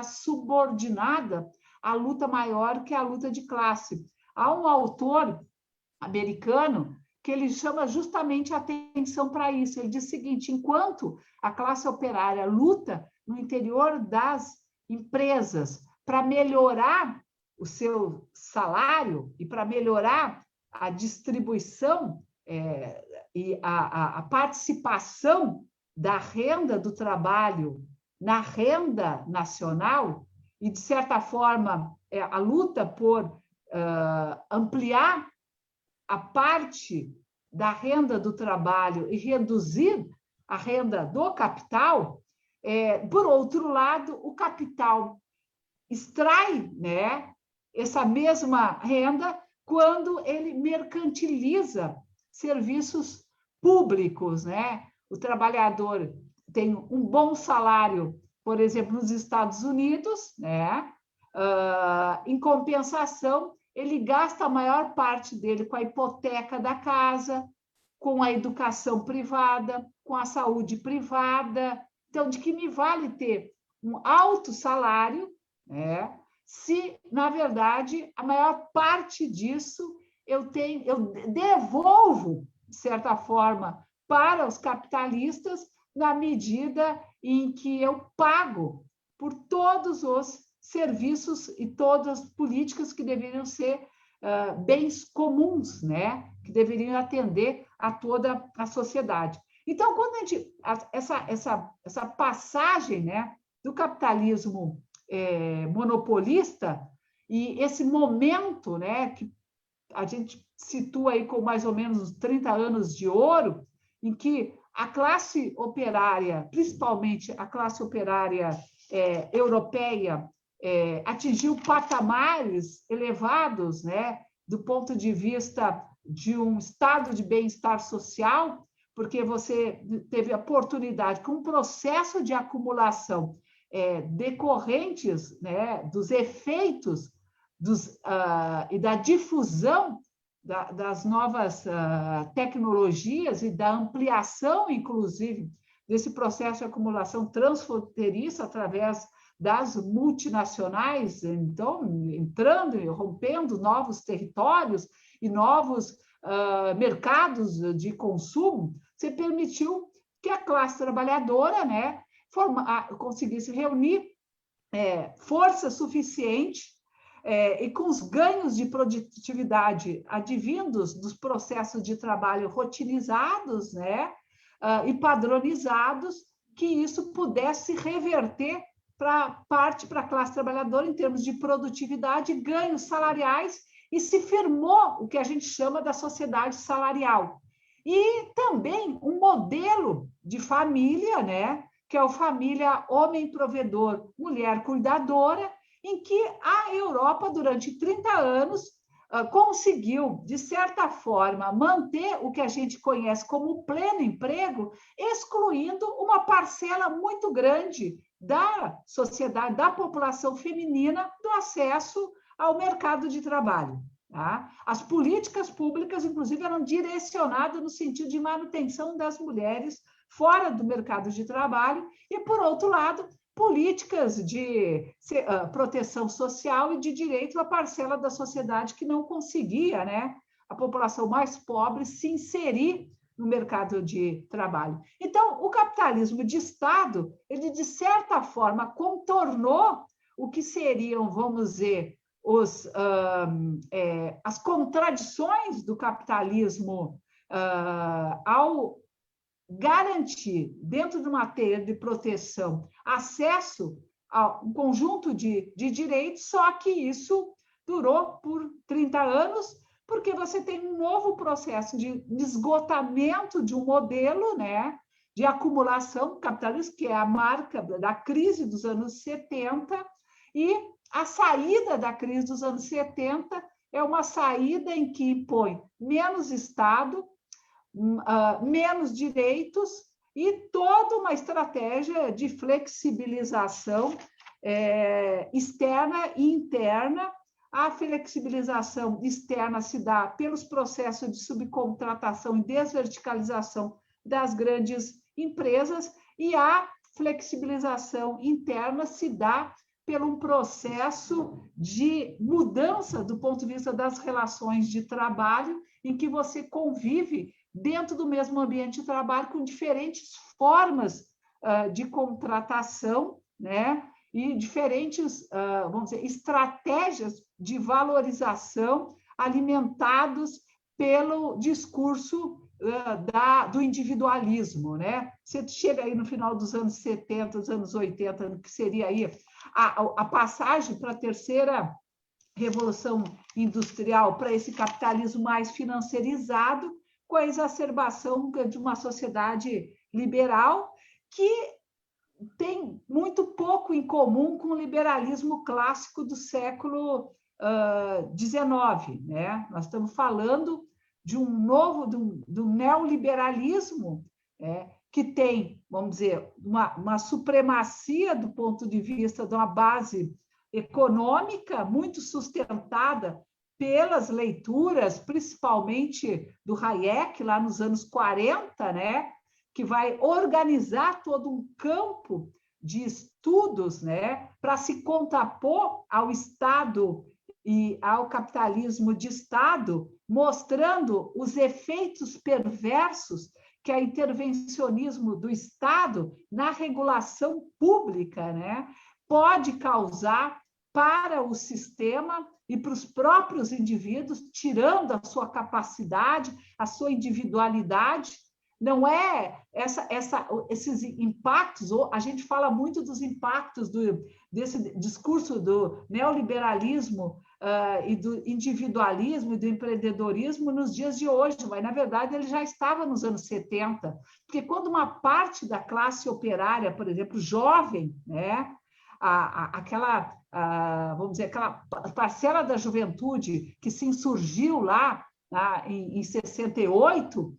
subordinadas à luta maior, que é a luta de classe. Há um autor americano que ele chama justamente a atenção para isso. Ele diz o seguinte: enquanto a classe operária luta no interior das empresas para melhorar o seu salário e para melhorar a distribuição e a participação da renda do trabalho na renda nacional, e, de certa forma, a luta por ampliar a parte da renda do trabalho e reduzir a renda do capital, por outro lado, o capital extrai, né, essa mesma renda quando ele mercantiliza serviços públicos, né? O trabalhador tem um bom salário, por exemplo, nos Estados Unidos, né? Em compensação, ele gasta a maior parte dele com a hipoteca da casa, com a educação privada, com a saúde privada. Então, de que me vale ter um alto salário, né, se, na verdade, a maior parte disso eu devolvo, de certa forma, para os capitalistas, na medida em que eu pago por todos os serviços e todas as políticas que deveriam ser bens comuns, né? Que deveriam atender a toda a sociedade. Então, quando a gente essa passagem, né, do capitalismo monopolista e esse momento, né, que a gente situa aí com mais ou menos 30 anos de ouro, em que a classe operária, principalmente a classe operária europeia, atingiu patamares elevados, né, do ponto de vista de um estado de bem-estar social, porque você teve a oportunidade, com um processo de acumulação decorrentes, né, dos efeitos e da difusão das novas tecnologias e da ampliação, inclusive, desse processo de acumulação transfronteiriça através das multinacionais, então, entrando e rompendo novos territórios e novos mercados de consumo, você permitiu que a classe trabalhadora, né, conseguisse reunir força suficiente e com os ganhos de produtividade advindos dos processos de trabalho rotinizados, né, e padronizados, que isso pudesse reverter parte para a classe trabalhadora em termos de produtividade, ganhos salariais, e se firmou o que a gente chama da sociedade salarial. E também um modelo de família, né, que é a família homem provedor, mulher cuidadora, em que a Europa, durante 30 anos, conseguiu, de certa forma, manter o que a gente conhece como pleno emprego, excluindo uma parcela muito grande da sociedade, da população feminina, do acesso ao mercado de trabalho. Tá? As políticas públicas, inclusive, eram direcionadas no sentido de manutenção das mulheres fora do mercado de trabalho e, por outro lado, políticas de proteção social e de direito à parcela da sociedade que não conseguia, né, a população mais pobre, se inserir no mercado de trabalho. Então, o capitalismo de Estado, ele, de certa forma, contornou o que seriam, vamos dizer, as contradições do capitalismo ao garantir, dentro de uma teia de proteção, acesso a um conjunto de direitos, só que isso durou por 30 anos, porque você tem um novo processo de esgotamento de um modelo, né, de acumulação capitalista, que é a marca da crise dos anos 70, e a saída da crise dos anos 70 é uma saída em que impõe menos Estado, menos direitos e toda uma estratégia de flexibilização externa e interna. A flexibilização externa se dá pelos processos de subcontratação e desverticalização das grandes empresas, e a flexibilização interna se dá pelo processo de mudança do ponto de vista das relações de trabalho, em que você convive dentro do mesmo ambiente de trabalho com diferentes formas de contratação, né? E diferentes, vamos dizer, estratégias de valorização alimentados pelo discurso do individualismo, né? Você chega aí no final dos anos 70, dos anos 80, que seria aí a passagem para a terceira revolução industrial, para esse capitalismo mais financiarizado, com a exacerbação de uma sociedade liberal que tem muito pouco em comum com o liberalismo clássico do século XIX, né? Nós estamos falando de um novo, do neoliberalismo, que tem, vamos dizer, uma supremacia do ponto de vista de uma base econômica muito sustentada pelas leituras, principalmente do Hayek, lá nos anos 40, né, que vai organizar todo um campo de estudos, né, para se contrapor ao Estado e ao capitalismo de Estado, mostrando os efeitos perversos que o intervencionismo do Estado na regulação pública, né, pode causar para o sistema e para os próprios indivíduos, tirando a sua capacidade, a sua individualidade. Não é esses impactos, a gente fala muito dos impactos desse discurso do neoliberalismo e do individualismo e do empreendedorismo nos dias de hoje, mas, na verdade, ele já estava nos anos 70, porque quando uma parte da classe operária, por exemplo, jovem, né, vamos dizer, aquela parcela da juventude que se insurgiu lá em 68,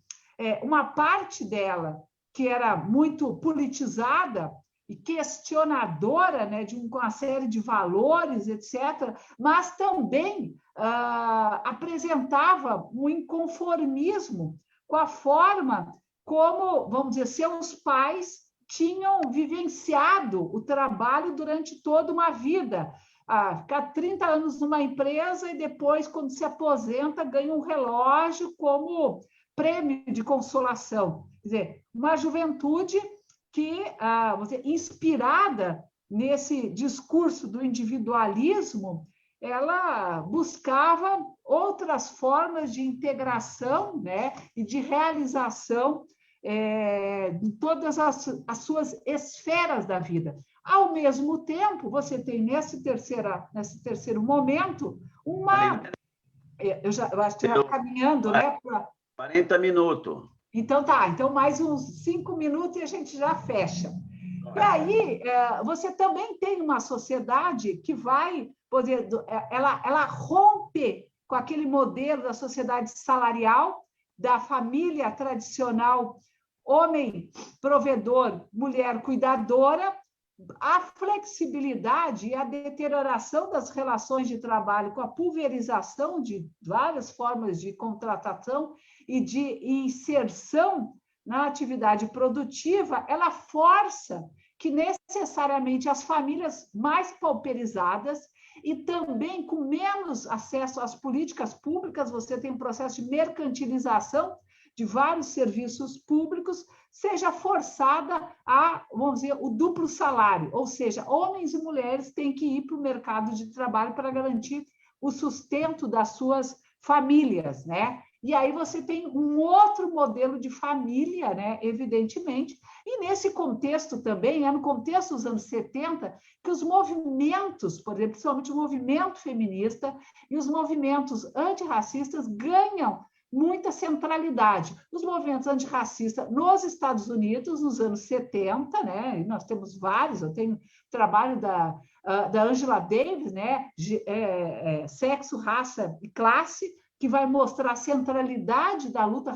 uma parte dela que era muito politizada e questionadora, né, de uma série de valores, etc., mas também apresentava um inconformismo com a forma como, vamos dizer, seus pais tinham vivenciado o trabalho durante toda uma vida. Ficar 30 anos numa empresa e depois, quando se aposenta, ganha um relógio como prêmio de consolação. Quer dizer, uma juventude que, inspirada nesse discurso do individualismo, ela buscava outras formas de integração, né, e de realização de todas as suas esferas da vida. Ao mesmo tempo, você tem nesse terceiro momento uma... Eu acho que estou caminhando, né? 40 minutos. Então, tá. Então, mais uns 5 minutos e a gente já fecha. E aí, você também tem uma sociedade que vai poder... Ela rompe com aquele modelo da sociedade salarial, da família tradicional, homem provedor, mulher cuidadora. A flexibilidade e a deterioração das relações de trabalho com a pulverização de várias formas de contratação e de inserção na atividade produtiva, ela força que necessariamente as famílias mais pauperizadas e também com menos acesso às políticas públicas, você tem um processo de mercantilização de vários serviços públicos, seja forçada a, vamos dizer, o duplo salário, ou seja, homens e mulheres têm que ir para o mercado de trabalho para garantir o sustento das suas famílias, né? E aí você tem um outro modelo de família, né? Evidentemente, e nesse contexto também, é no contexto dos anos 70, que os movimentos, por exemplo, principalmente o movimento feminista e os movimentos antirracistas ganham muita centralidade. Os movimentos antirracistas nos Estados Unidos, nos anos 70, né? E nós temos vários, eu tenho trabalho da Angela Davis, né? Sexo, Raça e Classe, que vai mostrar a centralidade da luta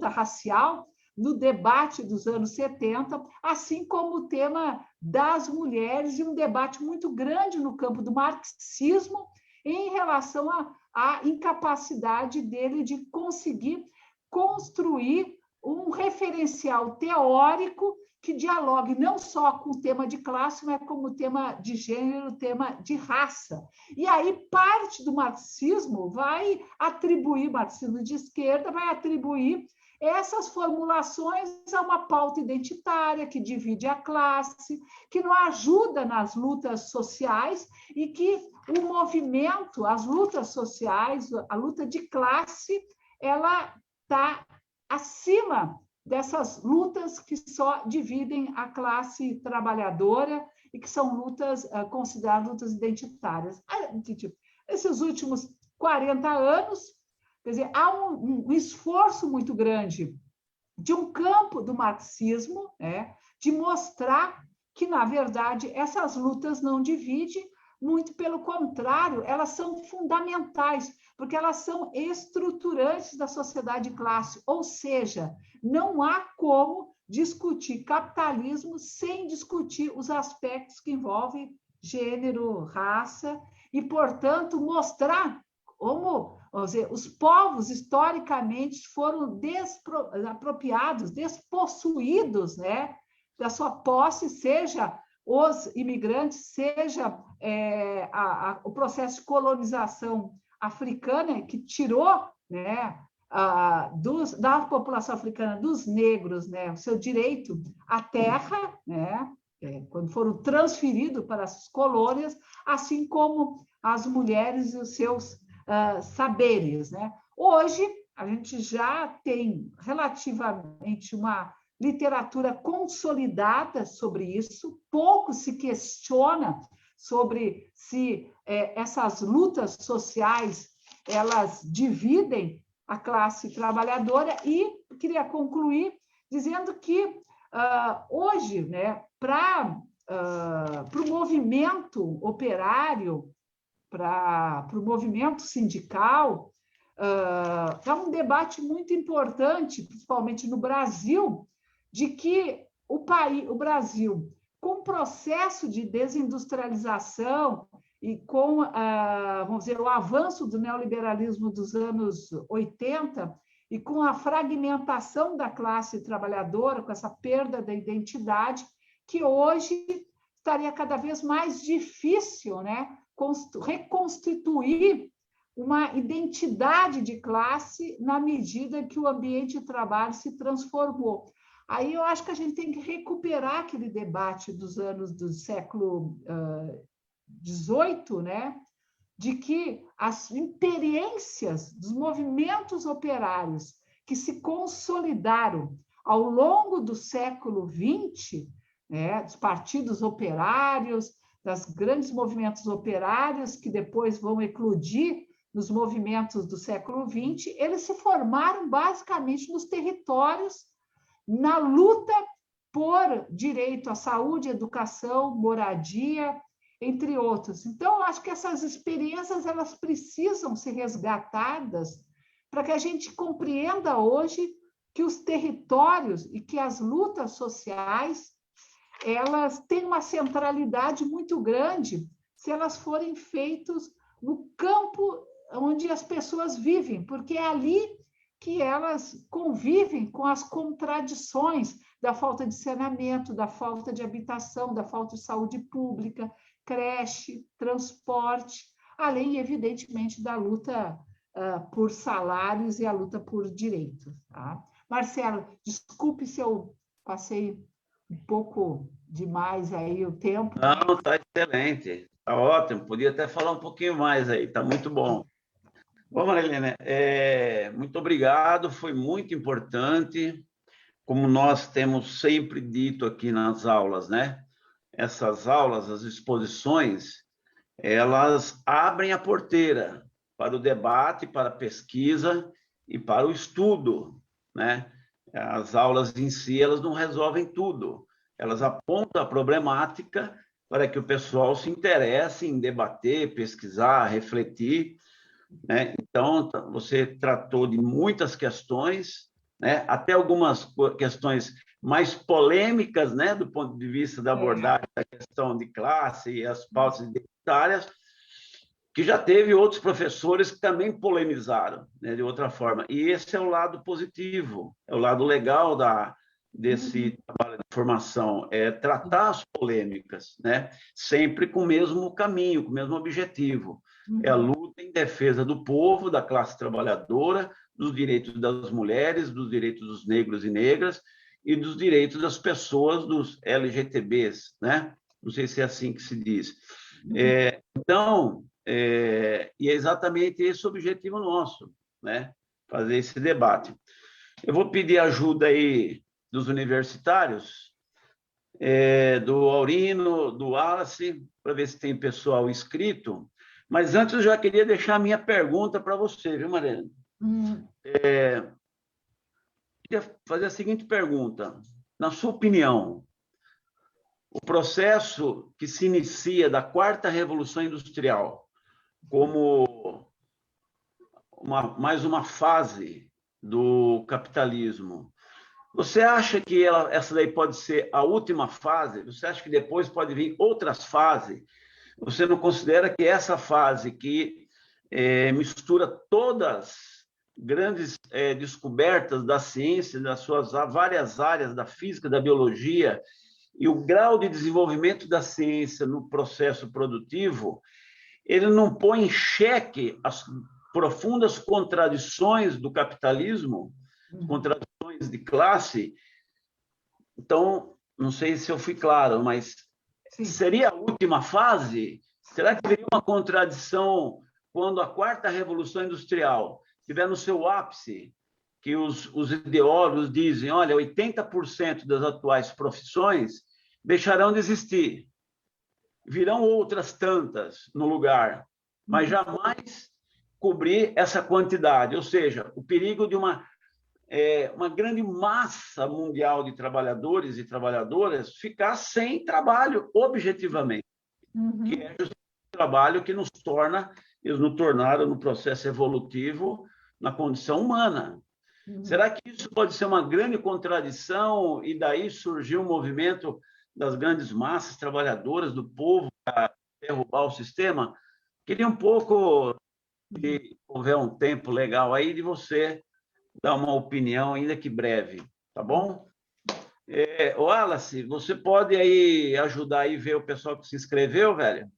racial no debate dos anos 70, assim como o tema das mulheres, e um debate muito grande no campo do marxismo em relação à incapacidade dele de conseguir construir um referencial teórico que dialogue não só com o tema de classe, mas como o tema de gênero, o tema de raça. E aí parte do marxismo vai atribuir, marxismo de esquerda, vai atribuir essas formulações a uma pauta identitária que divide a classe, que não ajuda nas lutas sociais e que o movimento, as lutas sociais, a luta de classe, ela está acima dessas lutas que só dividem a classe trabalhadora e que são lutas consideradas lutas identitárias. Esses últimos 40 anos, quer dizer, há um esforço muito grande de um campo do marxismo, né, de mostrar que, na verdade, essas lutas não dividem, muito pelo contrário, elas são fundamentais, porque elas são estruturantes da sociedade de classe, ou seja, não há como discutir capitalismo sem discutir os aspectos que envolvem gênero, raça, e, portanto, mostrar como, vamos dizer, os povos historicamente foram desapropriados, despossuídos, né, da sua posse, seja os imigrantes, seja o processo de colonização africana, que tirou, né, da população africana, dos negros, né, o seu direito à terra, né, quando foram transferidos para as colônias, assim como as mulheres e os seus saberes, né? Hoje, a gente já tem relativamente uma literatura consolidada sobre isso, pouco se questiona sobre se essas lutas sociais elas dividem a classe trabalhadora, e queria concluir dizendo que hoje, né, para o movimento operário, para o movimento sindical, é um debate muito importante, principalmente no Brasil, de que o Brasil, com o processo de desindustrialização e com, vamos dizer, o avanço do neoliberalismo dos anos 80 e com a fragmentação da classe trabalhadora, com essa perda da identidade, que hoje estaria cada vez mais difícil, né, reconstituir uma identidade de classe na medida que o ambiente de trabalho se transformou. Aí eu acho que a gente tem que recuperar aquele debate dos anos do século XVIII, né, de que as experiências dos movimentos operários que se consolidaram ao longo do século XX né, dos partidos operários, das grandes movimentos operários que depois vão eclodir nos movimentos do século XX, eles se formaram basicamente nos territórios, na luta por direito à saúde, educação, moradia, entre outros. Então, eu acho que essas experiências elas precisam ser resgatadas para que a gente compreenda hoje que os territórios e que as lutas sociais elas têm uma centralidade muito grande se elas forem feitas no campo onde as pessoas vivem, porque é ali que elas convivem com as contradições da falta de saneamento, da falta de habitação, da falta de saúde pública, creche, transporte, além, evidentemente, da luta por salários e a luta por direitos. Tá? Marcelo, desculpe se eu passei um pouco demais aí o tempo. Não, está excelente, está ótimo. Podia até falar um pouquinho mais aí, está muito bom. Bom, Marilene, muito obrigado, foi muito importante. Como nós temos sempre dito aqui nas aulas, né? Essas aulas, as exposições, elas abrem a porteira para o debate, para a pesquisa e para o estudo, né? As aulas em si, elas não resolvem tudo. Elas apontam a problemática para que o pessoal se interesse em debater, pesquisar, refletir, né? Então, você tratou de muitas questões, né? Até algumas questões mais polêmicas, né? Do ponto de vista da abordagem da questão de classe e as pautas identitárias, que já teve outros professores que também polemizaram, né? De outra forma. E esse é o lado positivo, é o lado legal desse trabalho de formação, é tratar as polêmicas, né? Sempre com o mesmo caminho, com o mesmo objetivo. É a luta em defesa do povo, da classe trabalhadora, dos direitos das mulheres, dos direitos dos negros e negras e dos direitos das pessoas dos LGTBs, né? Não sei se é assim que se diz. Então, e é exatamente esse o objetivo nosso, né? Fazer esse debate. Eu vou pedir ajuda aí dos universitários, do Aurino, do Wallace, para ver se tem pessoal inscrito. Mas antes eu já queria deixar a minha pergunta para você, viu, Mariana? Queria fazer a seguinte pergunta. Na sua opinião, o processo que se inicia da quarta revolução industrial como mais uma fase do capitalismo, você acha que essa daí pode ser a última fase? Você acha que depois pode vir outras fases? Você não considera que essa fase que mistura todas grandes descobertas da ciência, das suas várias áreas da física, da biologia, e o grau de desenvolvimento da ciência no processo produtivo, ele não põe em xeque as profundas contradições do capitalismo, contradições de classe? Então, não sei se eu fui claro, mas seria a última fase? Será que teria uma contradição quando a quarta revolução industrial estiver no seu ápice, que os ideólogos dizem, olha, 80% das atuais profissões deixarão de existir, virão outras tantas no lugar, mas jamais cobrir essa quantidade, ou seja, o perigo de uma grande massa mundial de trabalhadores e trabalhadoras ficar sem trabalho, objetivamente, que é o trabalho que nos torna, eles nos tornaram no processo evolutivo na condição humana. Será que isso pode ser uma grande contradição e daí surgiu um movimento das grandes massas trabalhadoras, do povo, para derrubar o sistema? Queria um pouco, se houver um tempo legal aí, de você dar uma opinião, ainda que breve, tá bom? Wallace, você pode aí ajudar aí ver o pessoal que se inscreveu, velho?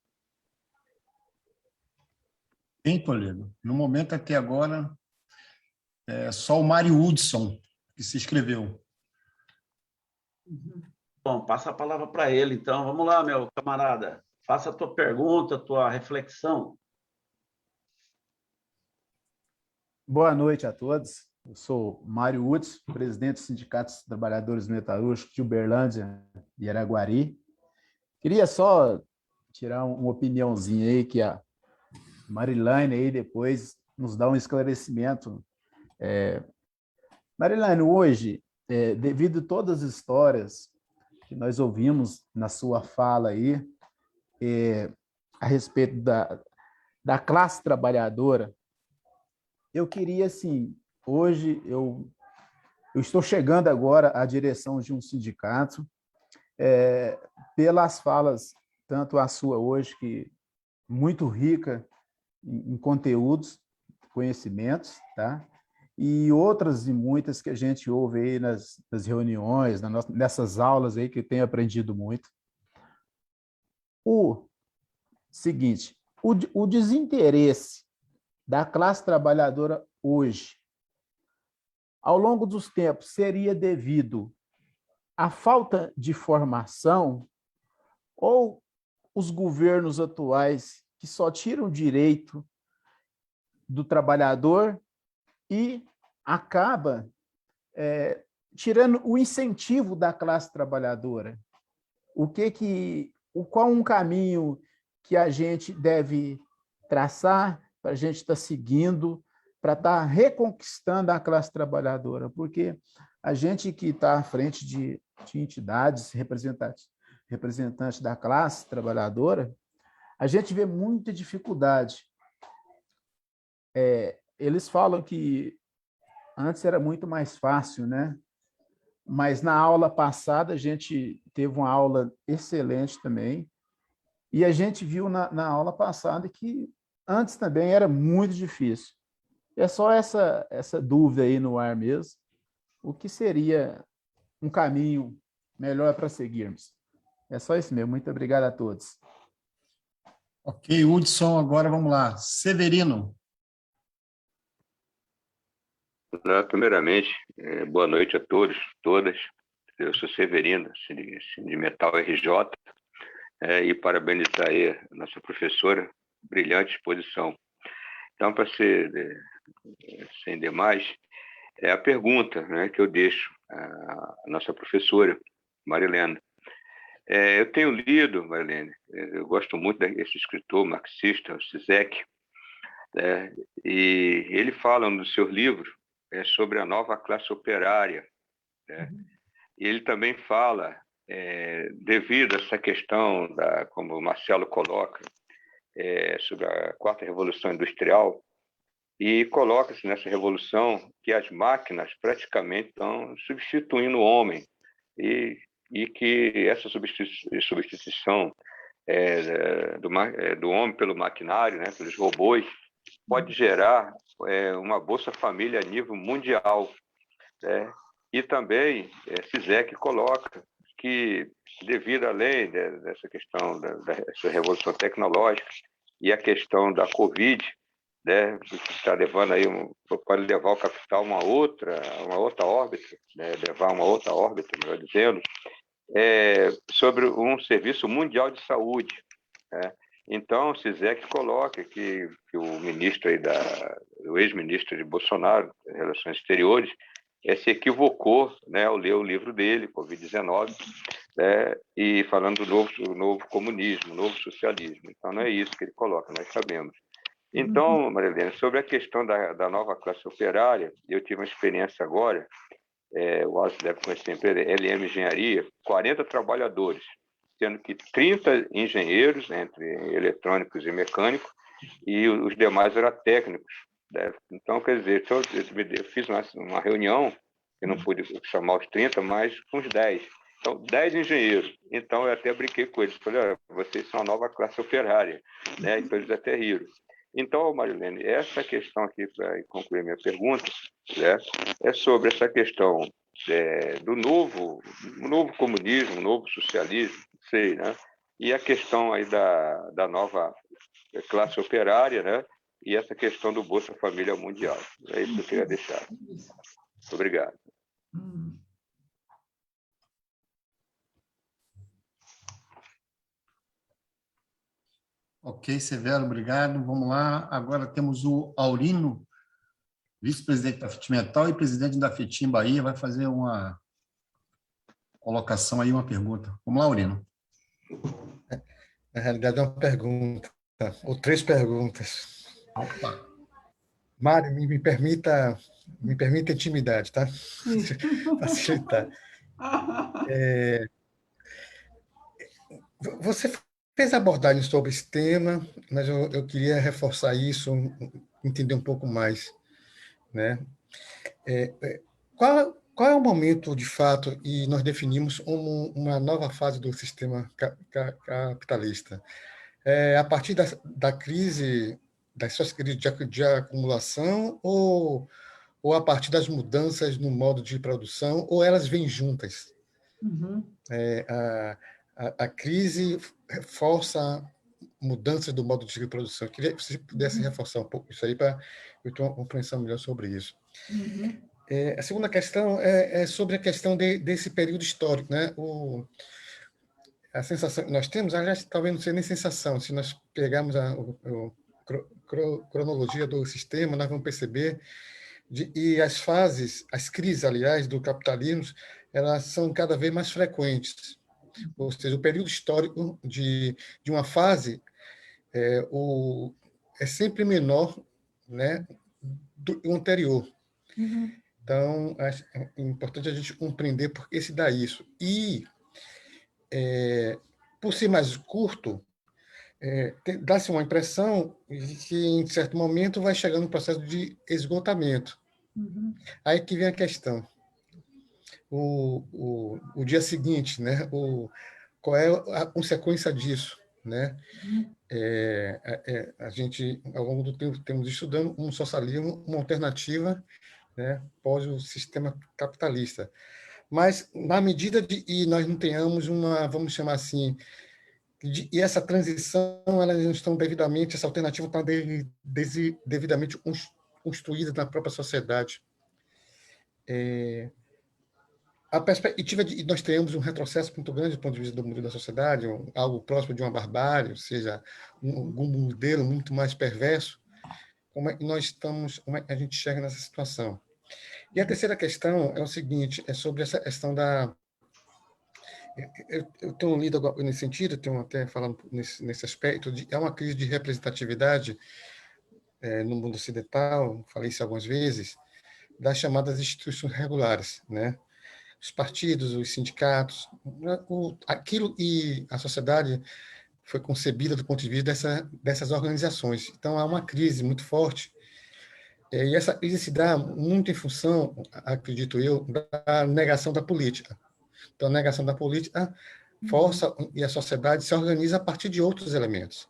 Sim, Toledo. No momento, até agora, é só o Mário Hudson que se inscreveu. Bom, passa a palavra para ele, então. Vamos lá, meu camarada. Faça a tua pergunta, a tua reflexão. Boa noite a todos. Eu sou Mário Utz, presidente do Sindicato dos Trabalhadores Metalúrgicos de Uberlândia e Araguari. Queria só tirar uma opiniãozinha aí, que a Marilane aí depois nos dá um esclarecimento. Marilane, hoje, devido a todas as histórias que nós ouvimos na sua fala aí, a respeito da classe trabalhadora, eu queria, assim, hoje eu estou chegando agora à direção de um sindicato, pelas falas, tanto a sua hoje, que muito rica em conteúdos, conhecimentos, tá? E outras e muitas que a gente ouve aí nas reuniões, nessas aulas aí que eu tenho aprendido muito. O seguinte, o desinteresse da classe trabalhadora hoje, ao longo dos tempos, seria devido à falta de formação ou os governos atuais que só tiram direito do trabalhador e acaba tirando o incentivo da classe trabalhadora? Qual um caminho que a gente deve traçar para a gente estar seguindo, para estar reconquistando a classe trabalhadora? Porque a gente que está à frente de entidades representantes da classe trabalhadora, a gente vê muita dificuldade. Eles falam que antes era muito mais fácil, né? Mas na aula passada a gente teve uma aula excelente também, e a gente viu na aula passada que antes também era muito difícil. É só essa dúvida aí no ar mesmo. O que seria um caminho melhor para seguirmos? É só isso mesmo. Muito obrigado a todos. Ok, Hudson, agora vamos lá. Severino. Primeiramente, boa noite a todos, todas. Eu sou Severino, Sindimetal RJ, e parabenizar aí a nossa professora, brilhante exposição. Então, para ser sem demais, a pergunta, né, que eu deixo à nossa professora, Marilena. Eu tenho lido, Marilene, eu gosto muito desse escritor marxista, o Zizek, e ele fala no seu livro sobre a nova classe operária, né? E ele também fala, devido a essa questão, como o Marcelo coloca, sobre a quarta revolução industrial, e coloca-se nessa revolução que as máquinas praticamente estão substituindo o homem, e que essa substituição do homem pelo maquinário, né, pelos robôs, pode gerar uma Bolsa Família a nível mundial. E também Zizek coloca que, devido além dessa questão dessa revolução tecnológica e a questão da Covid, né, que está levando aí pode levar o capital a uma outra órbita, né, levar uma outra órbita, melhor dizendo, sobre um serviço mundial de saúde, né? Então, Zizek coloca que o ministro aí o ex-ministro de Bolsonaro, das Relações Exteriores, se equivocou, né, ao ler o livro dele, Covid-19, né, e falando do novo comunismo, novo socialismo. Então, não é isso que ele coloca, nós sabemos. Então, Marilene, sobre a questão da nova classe operária, eu tive uma experiência agora, o Wallace deve conhecer a empresa, LM Engenharia, 40 trabalhadores, sendo que 30 engenheiros, né, entre eletrônicos e mecânicos, e os demais eram técnicos. Né? Então, quer dizer, eu fiz uma reunião, eu não pude chamar os 30, mas com os 10. Então, 10 engenheiros. Então, eu até brinquei com eles, falei, vocês são a nova classe operária. Né? Então, eles até riram. Então, Marilene, essa questão aqui, para concluir minha pergunta, né, é sobre essa questão do novo comunismo, novo socialismo, sei, né? E a questão aí da nova classe operária, né? E essa questão do Bolsa Família Mundial. É isso que eu queria deixar. Muito obrigado. Ok, Severo, obrigado. Vamos lá. Agora temos o Aurino vice-presidente da FIT-Metal e presidente da FIT Bahia, vai fazer uma colocação aí, uma pergunta. Vamos lá, Aurino. Na realidade, é uma pergunta, ou 3 perguntas. Opa. Mário, me permita intimidade, tá? Facilitar. Você fez abordagem sobre esse tema, mas eu queria reforçar isso, entender um pouco mais, né? Qual é o momento, de fato, e nós definimos uma nova fase do sistema capitalista? A partir da crise, das suas crises de acumulação, ou a partir das mudanças no modo de produção, ou elas vêm juntas? Uhum. A crise reforça mudanças do modo de produção. Eu queria que você pudesse reforçar um pouco isso aí, para eu ter uma compreensão melhor sobre isso. Uhum. A segunda questão é sobre a questão desse período histórico, né? A sensação que nós temos, aliás, talvez não seja nem sensação, se nós pegarmos a cronologia do sistema, nós vamos perceber, e as fases, as crises, aliás, do capitalismo, elas são cada vez mais frequentes. Ou seja, o período histórico de uma fase é sempre menor, né, do anterior. Uhum. Então, é importante a gente compreender por que se dá isso. E, por ser mais curto, dá-se uma impressão de que, em certo momento, vai chegando um processo de esgotamento. Uhum. Aí que vem a questão. O dia seguinte, né? Qual é a consequência disso, né? Uhum. A gente, ao longo do tempo, temos estudando um socialismo, uma alternativa, né, pós o sistema capitalista. Mas, na medida e nós não tenhamos vamos chamar assim, e essa transição, elas não estão devidamente, essa alternativa está devidamente construída na própria sociedade. A perspectiva de nós teremos um retrocesso muito grande do ponto de vista do mundo da sociedade, algo próximo de uma barbárie, ou seja, algum modelo muito mais perverso, como é que a gente chega nessa situação? E a terceira questão é o seguinte, é sobre essa questão da... Eu tenho lido agora nesse sentido, tenho até falando nesse aspecto, é uma crise de representatividade no mundo ocidental, falei isso algumas vezes, das chamadas instituições regulares, né? Os partidos, os sindicatos, aquilo e a sociedade foi concebida do ponto de vista dessas organizações. Então, há uma crise muito forte, e essa crise se dá muito em função, acredito eu, da negação da política. Então, a negação da política força e a sociedade se organiza a partir de outros elementos.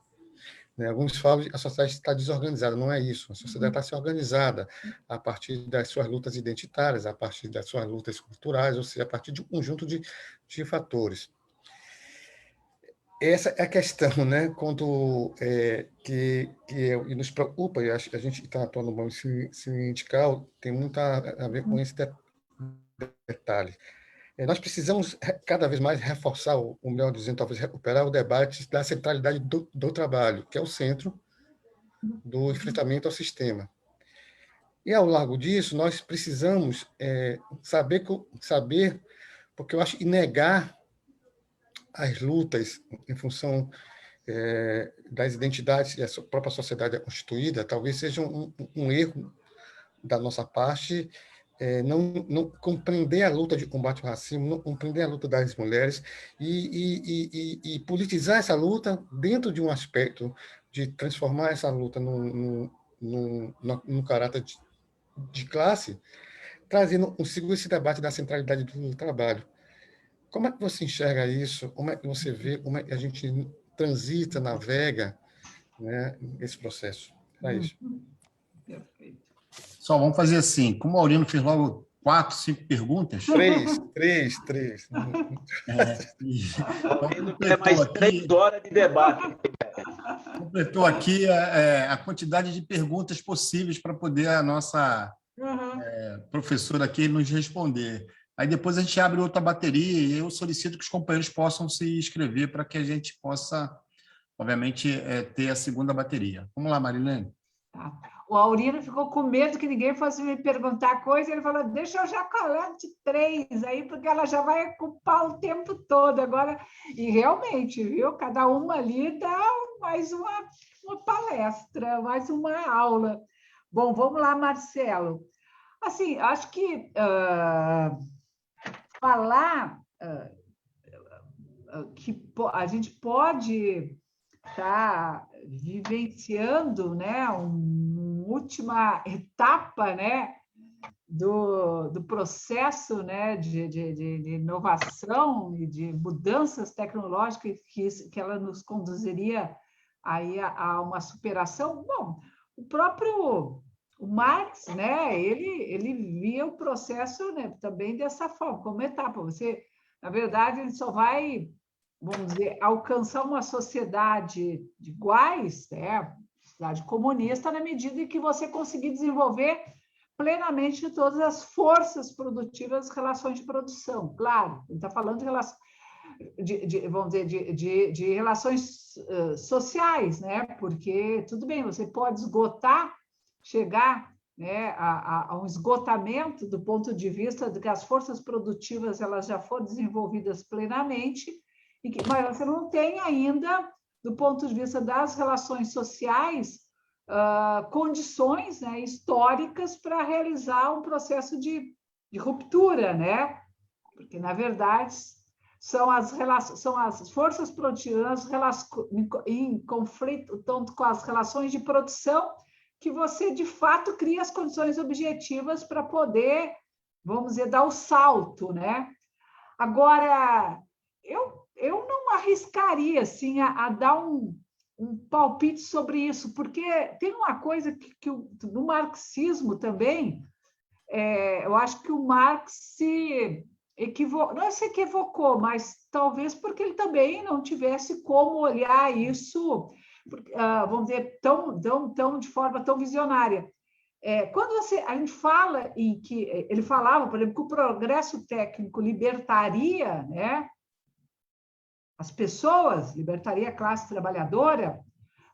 Alguns falam que a sociedade está desorganizada, não é isso. A sociedade está se organizada a partir das suas lutas identitárias, a partir das suas lutas culturais, ou seja, a partir de um conjunto de fatores. Essa é a questão, né? Quando que nos preocupa, e acho que a gente está atuando no mundo sindical, tem muito a ver com esse detalhe. Nós precisamos cada vez mais reforçar, ou melhor dizendo, talvez recuperar o debate da centralidade do trabalho, que é o centro do enfrentamento ao sistema. E, ao largo disso, nós precisamos saber, porque eu acho que negar as lutas em função das identidades que a própria sociedade é constituída, talvez seja um erro da nossa parte, não compreender a luta de combate ao racismo, não compreender a luta das mulheres e politizar essa luta dentro de um aspecto de transformar essa luta num caráter de classe, trazendo consigo esse debate da centralidade do trabalho. Como é que você enxerga isso? Como é que você vê? Como é que a gente transita, navega, né, esse processo? É isso. Perfeito. Só vamos fazer assim, como o Aurino fez logo 4, 5 perguntas. 3. É mais 3 horas de debate. Completou aqui a quantidade de perguntas possíveis para poder a nossa professora aqui nos responder. Aí depois a gente abre outra bateria e eu solicito que os companheiros possam se inscrever para que a gente possa, obviamente, ter a segunda bateria. Vamos lá, Marilene. Tá. O Aurino ficou com medo que ninguém fosse me perguntar coisa, ele falou, deixa eu já colar de 3 aí, porque ela já vai ocupar o tempo todo agora. E realmente, viu? Cada uma ali dá mais uma palestra, mais uma aula. Bom, vamos lá, Marcelo. Assim, acho que falar que a gente pode estar vivenciando, né, uma última etapa, né, do processo, né, de inovação e de mudanças tecnológicas que ela nos conduziria aí a uma superação. Bom, o próprio Marx, né, ele via o processo, né, também dessa forma, como etapa. Você, na verdade, ele só vai, vamos dizer, alcançar uma sociedade de iguais, né, sociedade comunista, na medida em que você conseguir desenvolver plenamente todas as forças produtivas, relações de produção. Claro, ele está falando vamos dizer, de relações sociais, né? Porque, tudo bem, você pode chegar, né, a um esgotamento do ponto de vista de que as forças produtivas elas já foram desenvolvidas plenamente, mas você não tem ainda, do ponto de vista das relações sociais, condições, né, históricas para realizar um processo de ruptura, né? Porque, na verdade, são as forças produtivas em conflito tanto com as relações de produção que você, de fato, cria as condições objetivas para poder, vamos dizer, dar o salto, né? Agora, eu não arriscaria, assim, a dar um palpite sobre isso, porque tem uma coisa que no marxismo também, eu acho que o Marx não se equivocou, mas talvez porque ele também não tivesse como olhar isso, vamos dizer, tão de forma tão visionária. Quando a gente fala em que ele falava, por exemplo, que o progresso técnico libertaria, né, as pessoas, libertaria a classe trabalhadora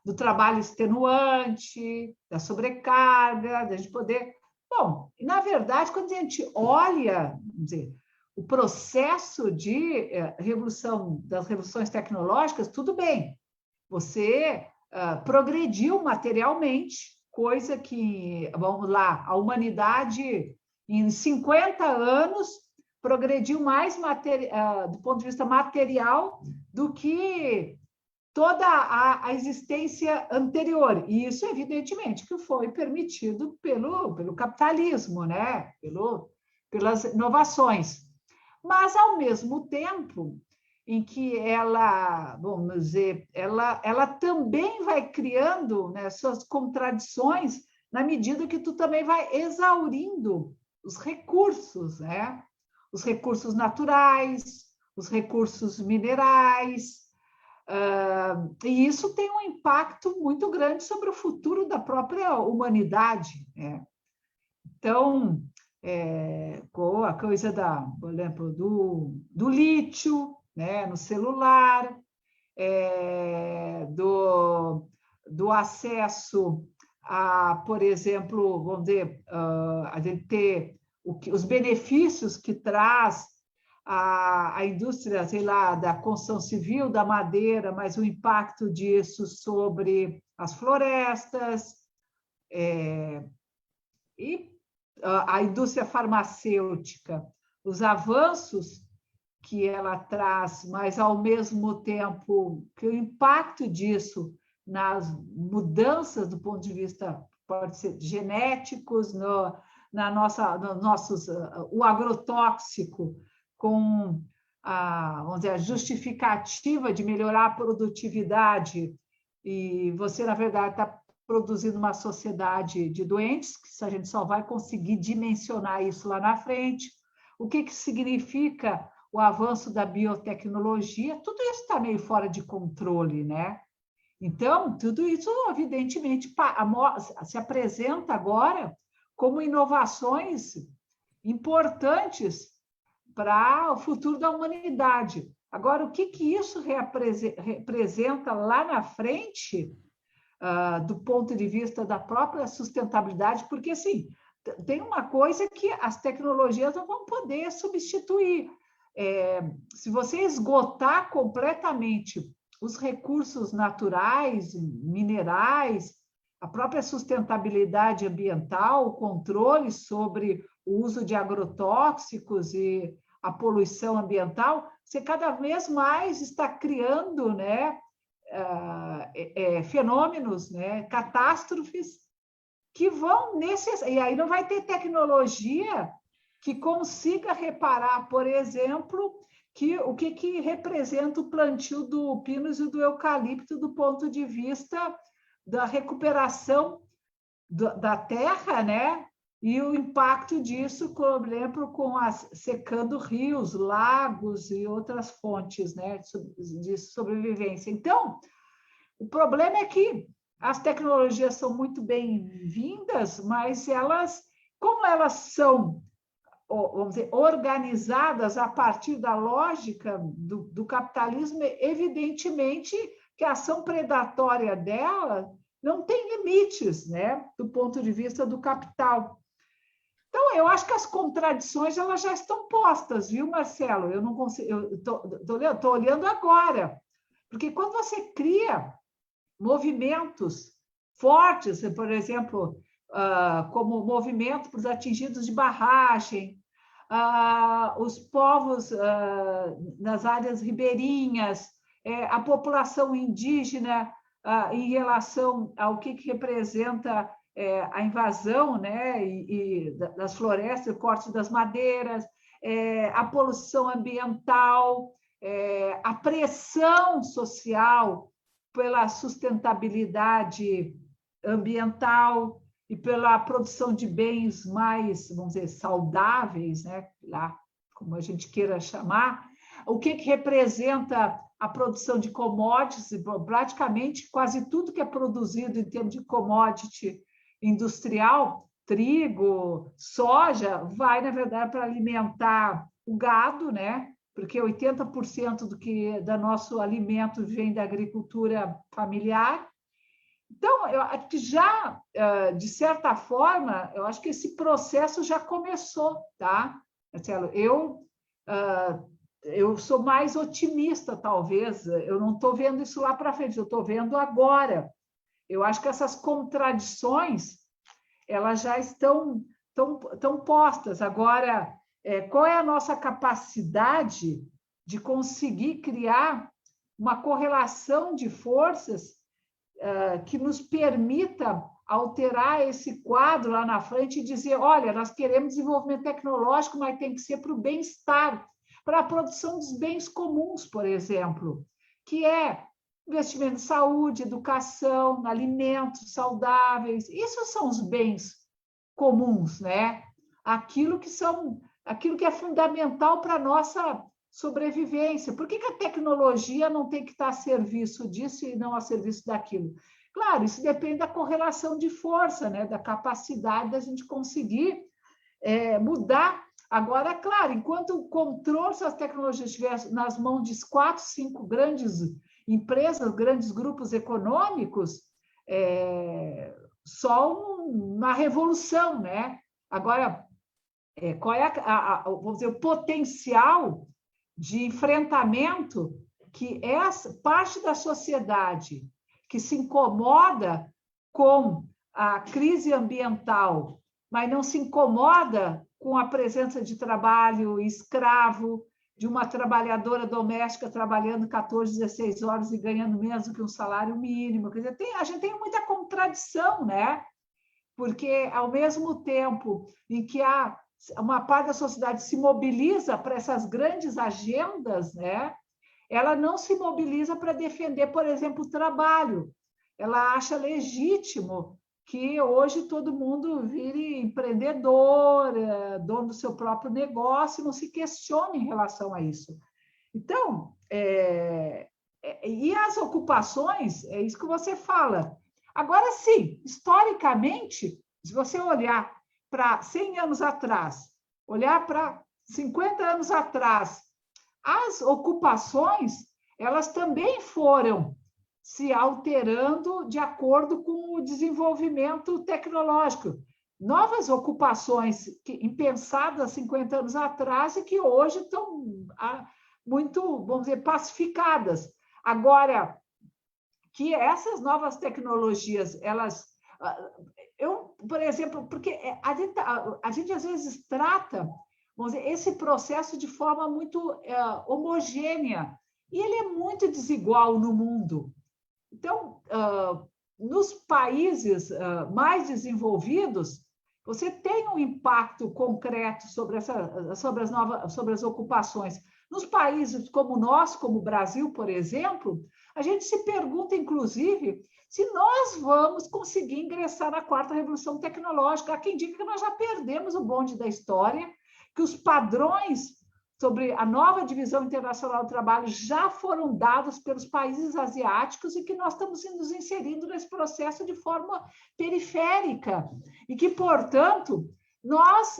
do trabalho extenuante, da sobrecarga, da gente poder... Bom, na verdade, quando a gente olha, vamos dizer, o processo de das revoluções tecnológicas, tudo bem, você progrediu materialmente, coisa que, vamos lá, a humanidade, em 50 anos, progrediu mais do ponto de vista material do que toda a existência anterior. E isso, evidentemente, que foi permitido pelo capitalismo, né? Pelas inovações. Mas, ao mesmo tempo em que ela, vamos dizer, ela também vai criando, né, suas contradições na medida que tu também vai exaurindo os recursos, né? Os recursos naturais, os recursos minerais, e isso tem um impacto muito grande sobre o futuro da própria humanidade, né? Então, com a coisa por exemplo, do lítio, né, no celular, do acesso a, por exemplo, vamos dizer, a gente ter os benefícios que traz a indústria, sei lá, da construção civil, da madeira, mas o impacto disso sobre as florestas, e a indústria farmacêutica, os avanços que ela traz, mas, ao mesmo tempo, que o impacto disso nas mudanças do ponto de vista, pode ser, genéticos, o agrotóxico, com vamos dizer, a justificativa de melhorar a produtividade, e você, na verdade, está produzindo uma sociedade de doentes, que a gente só vai conseguir dimensionar isso lá na frente. O que significa o avanço da biotecnologia? Tudo isso está meio fora de controle, né? Então, tudo isso, evidentemente, se apresenta agora como inovações importantes para o futuro da humanidade. Agora, o que isso representa lá na frente, do ponto de vista da própria sustentabilidade, porque, assim, tem uma coisa que as tecnologias não vão poder substituir. Se você esgotar completamente os recursos naturais, minerais, a própria sustentabilidade ambiental, o controle sobre o uso de agrotóxicos e a poluição ambiental, você cada vez mais está criando, né, fenômenos, né, catástrofes que vão e aí não vai ter tecnologia que consiga reparar, por exemplo, o que representa o plantio do pinus e do eucalipto do ponto de vista da recuperação da terra, né? E o impacto disso, por exemplo, secando rios, lagos e outras fontes, né, de sobrevivência. Então, o problema é que as tecnologias são muito bem-vindas, mas como elas são, vamos dizer, organizadas a partir da lógica do capitalismo, evidentemente que a ação predatória dela não tem limites, né, do ponto de vista do capital. Então, eu acho que as contradições elas já estão postas, viu, Marcelo? Eu não consigo, eu estou olhando agora, porque quando você cria movimentos fortes, por exemplo, como o movimento para os atingidos de barragem, os povos nas áreas ribeirinhas, a população indígena em relação ao que representa a invasão, né, das florestas, o corte das madeiras, a poluição ambiental, a pressão social pela sustentabilidade ambiental e pela produção de bens mais, vamos dizer, saudáveis, né, lá, como a gente queira chamar, o que representa a produção de commodities, praticamente quase tudo que é produzido em termos de commodity industrial, trigo, soja, vai, na verdade, para alimentar o gado, né? Porque 80% do nosso alimento vem da agricultura familiar. Então, eu acho que já, de certa forma, eu acho que esse processo já começou, tá, Marcelo? Eu sou mais otimista, talvez, eu não estou vendo isso lá para frente, eu estou vendo agora. Eu acho que essas contradições, elas já estão postas. Agora, qual é a nossa capacidade de conseguir criar uma correlação de forças que nos permita alterar esse quadro lá na frente e dizer, olha, nós queremos desenvolvimento tecnológico, mas tem que ser para o bem-estar, para a produção dos bens comuns, por exemplo, que é investimento em saúde, educação, alimentos saudáveis. Isso são os bens comuns, né? Aquilo que é fundamental para a nossa sobrevivência. Por que a tecnologia não tem que estar a serviço disso e não a serviço daquilo? Claro, isso depende da correlação de força, né? Da capacidade da gente conseguir mudar. Agora, claro, enquanto o controle dessas tecnologias estiver nas mãos de 4, 5 grandes empresas, grandes grupos econômicos, só uma revolução, né? Agora, qual é vamos dizer, o potencial de enfrentamento que essa parte da sociedade que se incomoda com a crise ambiental, mas não se incomoda com a presença de trabalho escravo, de uma trabalhadora doméstica trabalhando 14, 16 horas e ganhando menos do que um salário mínimo. Quer dizer, a gente tem muita contradição, né? Porque, ao mesmo tempo em que uma parte da sociedade se mobiliza para essas grandes agendas, né? Ela não se mobiliza para defender, por exemplo, o trabalho. Ela acha legítimo que hoje todo mundo vire empreendedor, dono do seu próprio negócio, e não se questione em relação a isso. Então, e as ocupações, é isso que você fala. Agora, sim, historicamente, se você olhar para 100 anos atrás, olhar para 50 anos atrás, as ocupações, elas também foram se alterando de acordo com o desenvolvimento tecnológico. Novas ocupações impensadas 50 anos atrás e que hoje estão muito, vamos dizer, pacificadas. Agora, que essas novas tecnologias, elas... por exemplo, porque a gente às vezes trata, vamos dizer, esse processo de forma muito homogênea, e ele é muito desigual no mundo. Então, nos países mais desenvolvidos, você tem um impacto concreto sobre as ocupações. Nos países como o nosso, como o Brasil, por exemplo, a gente se pergunta, inclusive, se nós vamos conseguir ingressar na quarta revolução tecnológica. Há quem diga que nós já perdemos o bonde da história, que os padrões sobre a nova divisão internacional do trabalho já foram dados pelos países asiáticos e que nós estamos nos inserindo nesse processo de forma periférica e que, portanto, nós,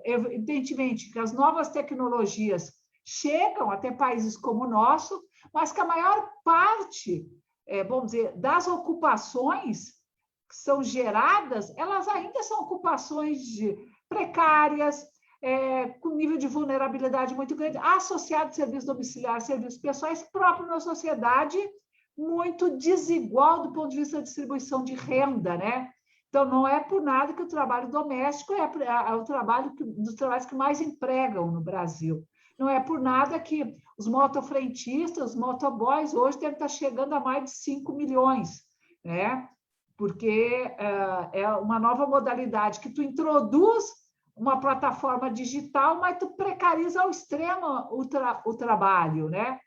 evidentemente, que as novas tecnologias chegam até países como o nosso, mas que a maior parte, vamos dizer, das ocupações que são geradas, elas ainda são ocupações precárias, com nível de vulnerabilidade muito grande, associado a serviços domiciliares, serviços pessoais, próprio na sociedade, muito desigual do ponto de vista da distribuição de renda, né? Então, não é por nada que o trabalho doméstico é o dos trabalhos que mais empregam no Brasil. Não é por nada que os motofrentistas, os motoboys, hoje devem estar chegando a mais de 5 milhões, né? Porque é uma nova modalidade que tu introduz uma plataforma digital, mas tu precariza ao extremo o trabalho, né?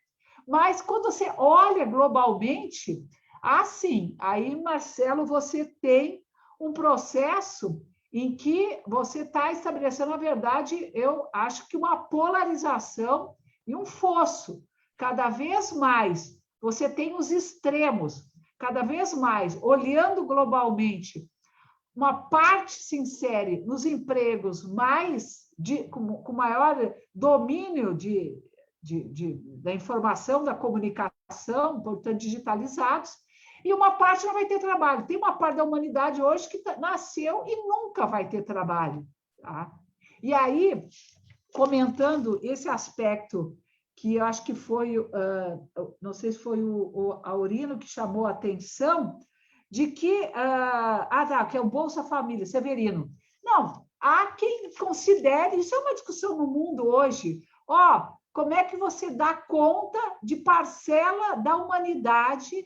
Mas quando você olha globalmente, assim, aí, Marcelo, você tem um processo em que você está estabelecendo, na verdade, eu acho que uma polarização e um fosso. Cada vez mais você tem os extremos, cada vez mais, olhando globalmente, uma parte se insere nos empregos com maior domínio da informação, da comunicação, portanto, digitalizados, e uma parte não vai ter trabalho. Tem uma parte da humanidade hoje que nasceu e nunca vai ter trabalho. Tá? E aí, comentando esse aspecto, que eu acho que foi, não sei se foi o Aurino que chamou a atenção, de que, que é o Bolsa Família, Severino. Não, há quem considere, isso é uma discussão no mundo hoje, como é que você dá conta de parcela da humanidade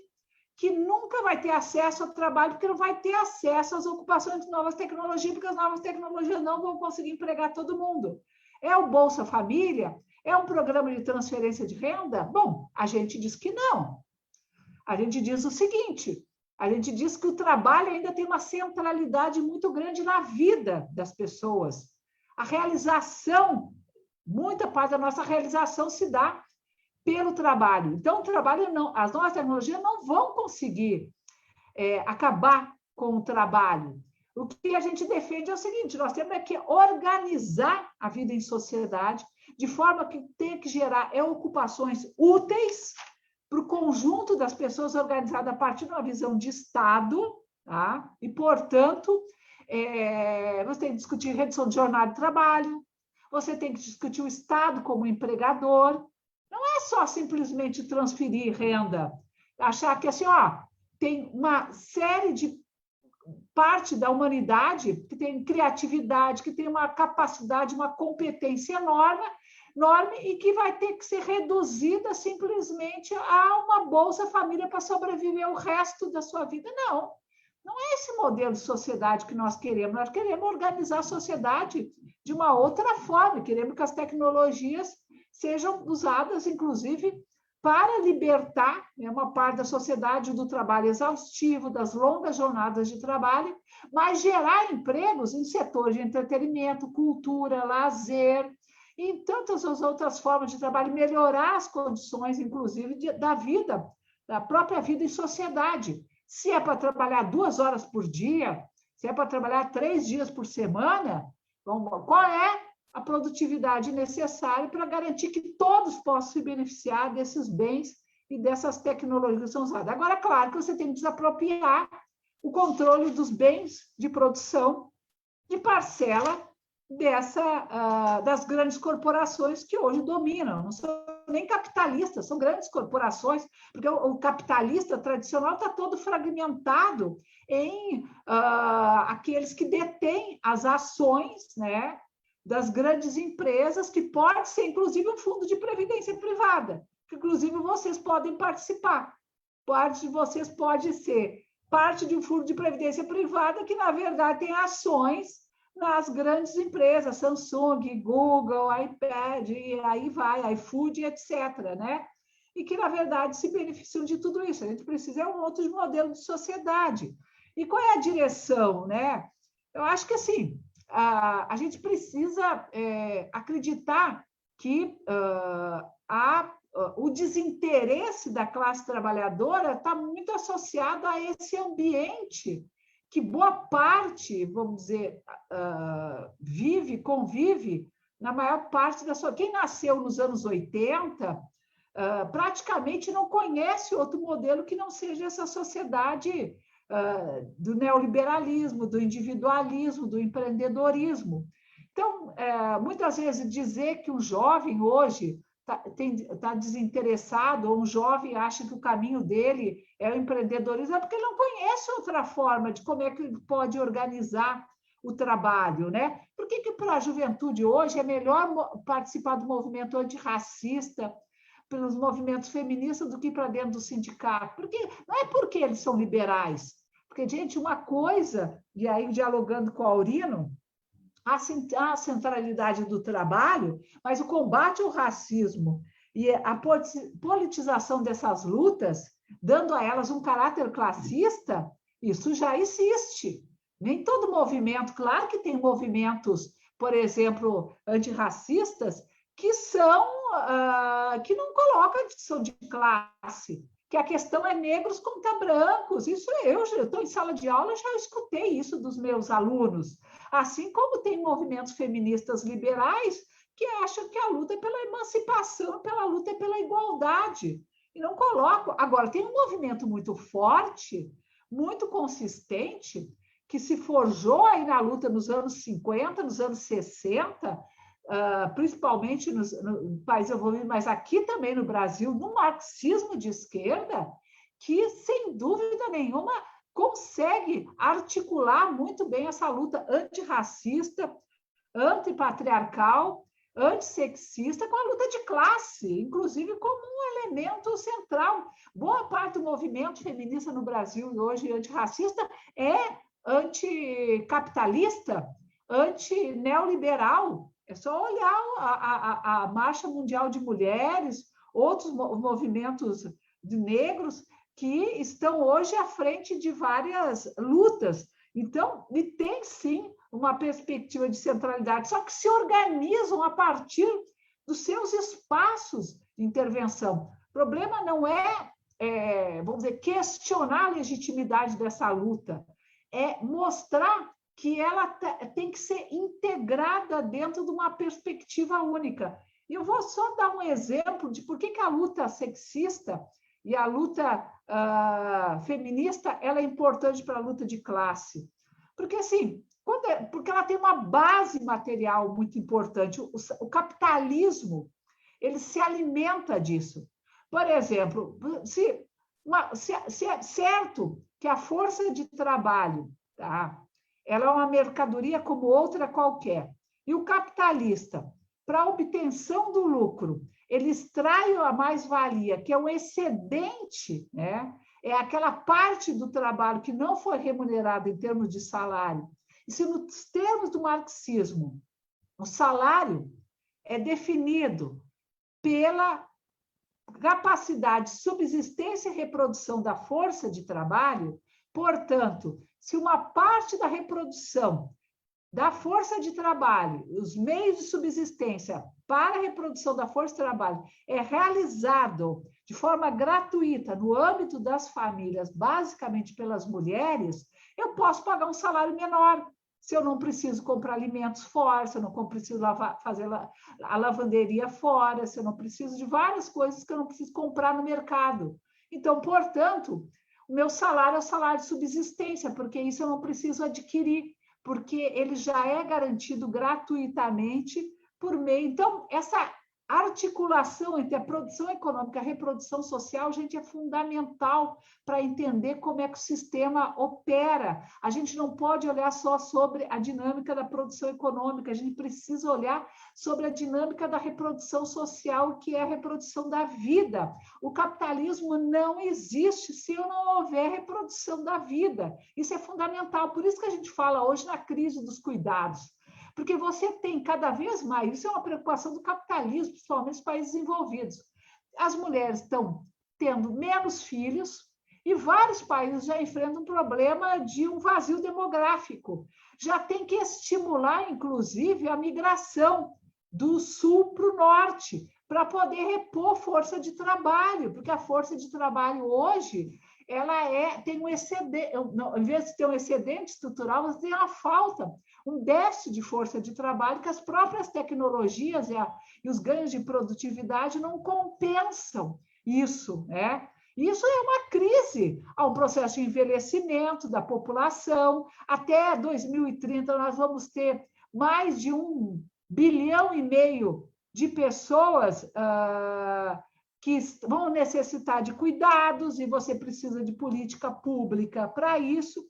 que nunca vai ter acesso ao trabalho, porque não vai ter acesso às ocupações de novas tecnologias, porque as novas tecnologias não vão conseguir empregar todo mundo. É o Bolsa Família? É um programa de transferência de renda? Bom, a gente diz que não. A gente diz o seguinte, a gente diz que o trabalho ainda tem uma centralidade muito grande na vida das pessoas. A realização, muita parte da nossa realização se dá pelo trabalho. Então, o trabalho não, as novas tecnologias não vão conseguir acabar com o trabalho. O que a gente defende é o seguinte, nós temos que organizar a vida em sociedade de forma que tenha que gerar ocupações úteis para o conjunto das pessoas organizadas a partir de uma visão de Estado, tá? E, portanto, você tem que discutir redução de jornada de trabalho, você tem que discutir o Estado como empregador, não é só simplesmente transferir renda, achar que assim, tem uma série de parte da humanidade que tem criatividade, que tem uma capacidade, uma competência enorme e que vai ter que ser reduzida simplesmente a uma Bolsa Família para sobreviver o resto da sua vida. Não, não é esse modelo de sociedade que nós queremos organizar a sociedade de uma outra forma, queremos que as tecnologias sejam usadas, inclusive, para libertar uma parte da sociedade do trabalho exaustivo, das longas jornadas de trabalho, mas gerar empregos em setores de entretenimento, cultura, lazer, e em tantas outras formas de trabalho, melhorar as condições, inclusive, da vida, da própria vida em sociedade. Se é para trabalhar 2 horas por dia, se é para trabalhar 3 dias por semana, qual é a produtividade necessária para garantir que todos possam se beneficiar desses bens e dessas tecnologias que são usadas. Agora, claro que você tem que desapropriar o controle dos bens de produção de parcela das grandes corporações que hoje dominam. Não são nem capitalistas, são grandes corporações, porque o capitalista tradicional está todo fragmentado em aqueles que detêm as ações, né, das grandes empresas, que pode ser, inclusive, um fundo de previdência privada, que, inclusive, vocês podem participar. Parte de vocês pode ser parte de um fundo de previdência privada que, na verdade, tem ações nas grandes empresas, Samsung, Google, iPad, e aí vai, iFood, etc., né? E que, na verdade, se beneficiam de tudo isso. A gente precisa de um outro modelo de sociedade. E qual é a direção, né? Eu acho que, assim, a gente precisa acreditar que o desinteresse da classe trabalhadora está muito associado a esse ambiente que boa parte, vamos dizer, convive na maior parte da sua... Quem nasceu nos anos 80 praticamente não conhece outro modelo que não seja essa sociedade do neoliberalismo, do individualismo, do empreendedorismo. Então, muitas vezes dizer que um jovem hoje está desinteressado, ou um jovem acha que o caminho dele é o empreendedorismo, é porque ele não conhece outra forma de como é que ele pode organizar o trabalho, né? Por que para a juventude hoje é melhor participar do movimento antirracista, pelos movimentos feministas, do que para dentro do sindicato? Não é porque eles são liberais, porque, gente, uma coisa, e aí dialogando com o Aurino, a centralidade do trabalho, mas o combate ao racismo e a politização dessas lutas, dando a elas um caráter classista, isso já existe. Nem todo movimento, claro que tem movimentos, por exemplo, antirracistas, que não colocam a distinção de classe, que a questão é negros contra brancos. Isso eu estou em sala de aula, já escutei isso dos meus alunos. Assim como tem movimentos feministas liberais que acham que a luta é pela emancipação, pela luta é pela igualdade. E não colocam. Agora, tem um movimento muito forte, muito consistente, que se forjou aí na luta nos anos 50, nos anos 60, principalmente nos países envolvidos, mas aqui também no Brasil, no marxismo de esquerda, que, sem dúvida nenhuma, consegue articular muito bem essa luta antirracista, antipatriarcal, antissexista, com a luta de classe, inclusive como um elemento central. Boa parte do movimento feminista no Brasil hoje antirracista é anticapitalista, antineoliberal. É só olhar a Marcha Mundial de Mulheres, outros movimentos de negros que estão hoje à frente de várias lutas. Então, e tem sim uma perspectiva de centralidade, só que se organizam a partir dos seus espaços de intervenção. O problema não vamos dizer, questionar a legitimidade dessa luta, é mostrar que ela tem que ser integrada dentro de uma perspectiva única. E eu vou só dar um exemplo de por que a luta sexista e a luta feminista ela é importante para a luta de classe. Porque, assim, porque ela tem uma base material muito importante. O capitalismo ele se alimenta disso. Por exemplo, se é certo que a força de trabalho, tá? Ela é uma mercadoria como outra qualquer. E o capitalista, para a obtenção do lucro, ele extrai a mais-valia, que é o excedente, né? É aquela parte do trabalho que não foi remunerada em termos de salário. E se nos termos do marxismo, o salário é definido pela capacidade de subsistência e reprodução da força de trabalho, portanto, se uma parte da reprodução da força de trabalho, os meios de subsistência para a reprodução da força de trabalho é realizado de forma gratuita no âmbito das famílias, basicamente pelas mulheres, eu posso pagar um salário menor. se eu não preciso comprar alimentos fora, se eu não preciso fazer a lavanderia fora, se eu não preciso de várias coisas que eu não preciso comprar no mercado. Então, portanto, o meu salário é o salário de subsistência, porque isso eu não preciso adquirir, porque ele já é garantido gratuitamente por meio. Então, essa articulação entre a produção econômica e a reprodução social, gente, é fundamental para entender como é que o sistema opera. A gente não pode olhar só sobre a dinâmica da produção econômica, a gente precisa olhar sobre a dinâmica da reprodução social, que é a reprodução da vida. O capitalismo não existe se não houver reprodução da vida. Isso é fundamental. Por isso que a gente fala hoje na crise dos cuidados. Porque você tem cada vez mais, isso é uma preocupação do capitalismo, principalmente nos países desenvolvidos. As mulheres estão tendo menos filhos e vários países já enfrentam um problema de um vazio demográfico. Já tem que estimular, inclusive, a migração do sul para o norte, para poder repor força de trabalho, porque a força de trabalho hoje tem um excedente, em vez de ter um excedente estrutural, você tem uma falta, um déficit de força de trabalho que as próprias tecnologias e os ganhos de produtividade não compensam isso, né? Isso é uma crise, há um processo de envelhecimento da população. Até 2030 nós vamos ter mais de 1,5 bilhão de pessoas que vão necessitar de cuidados e você precisa de política pública para isso.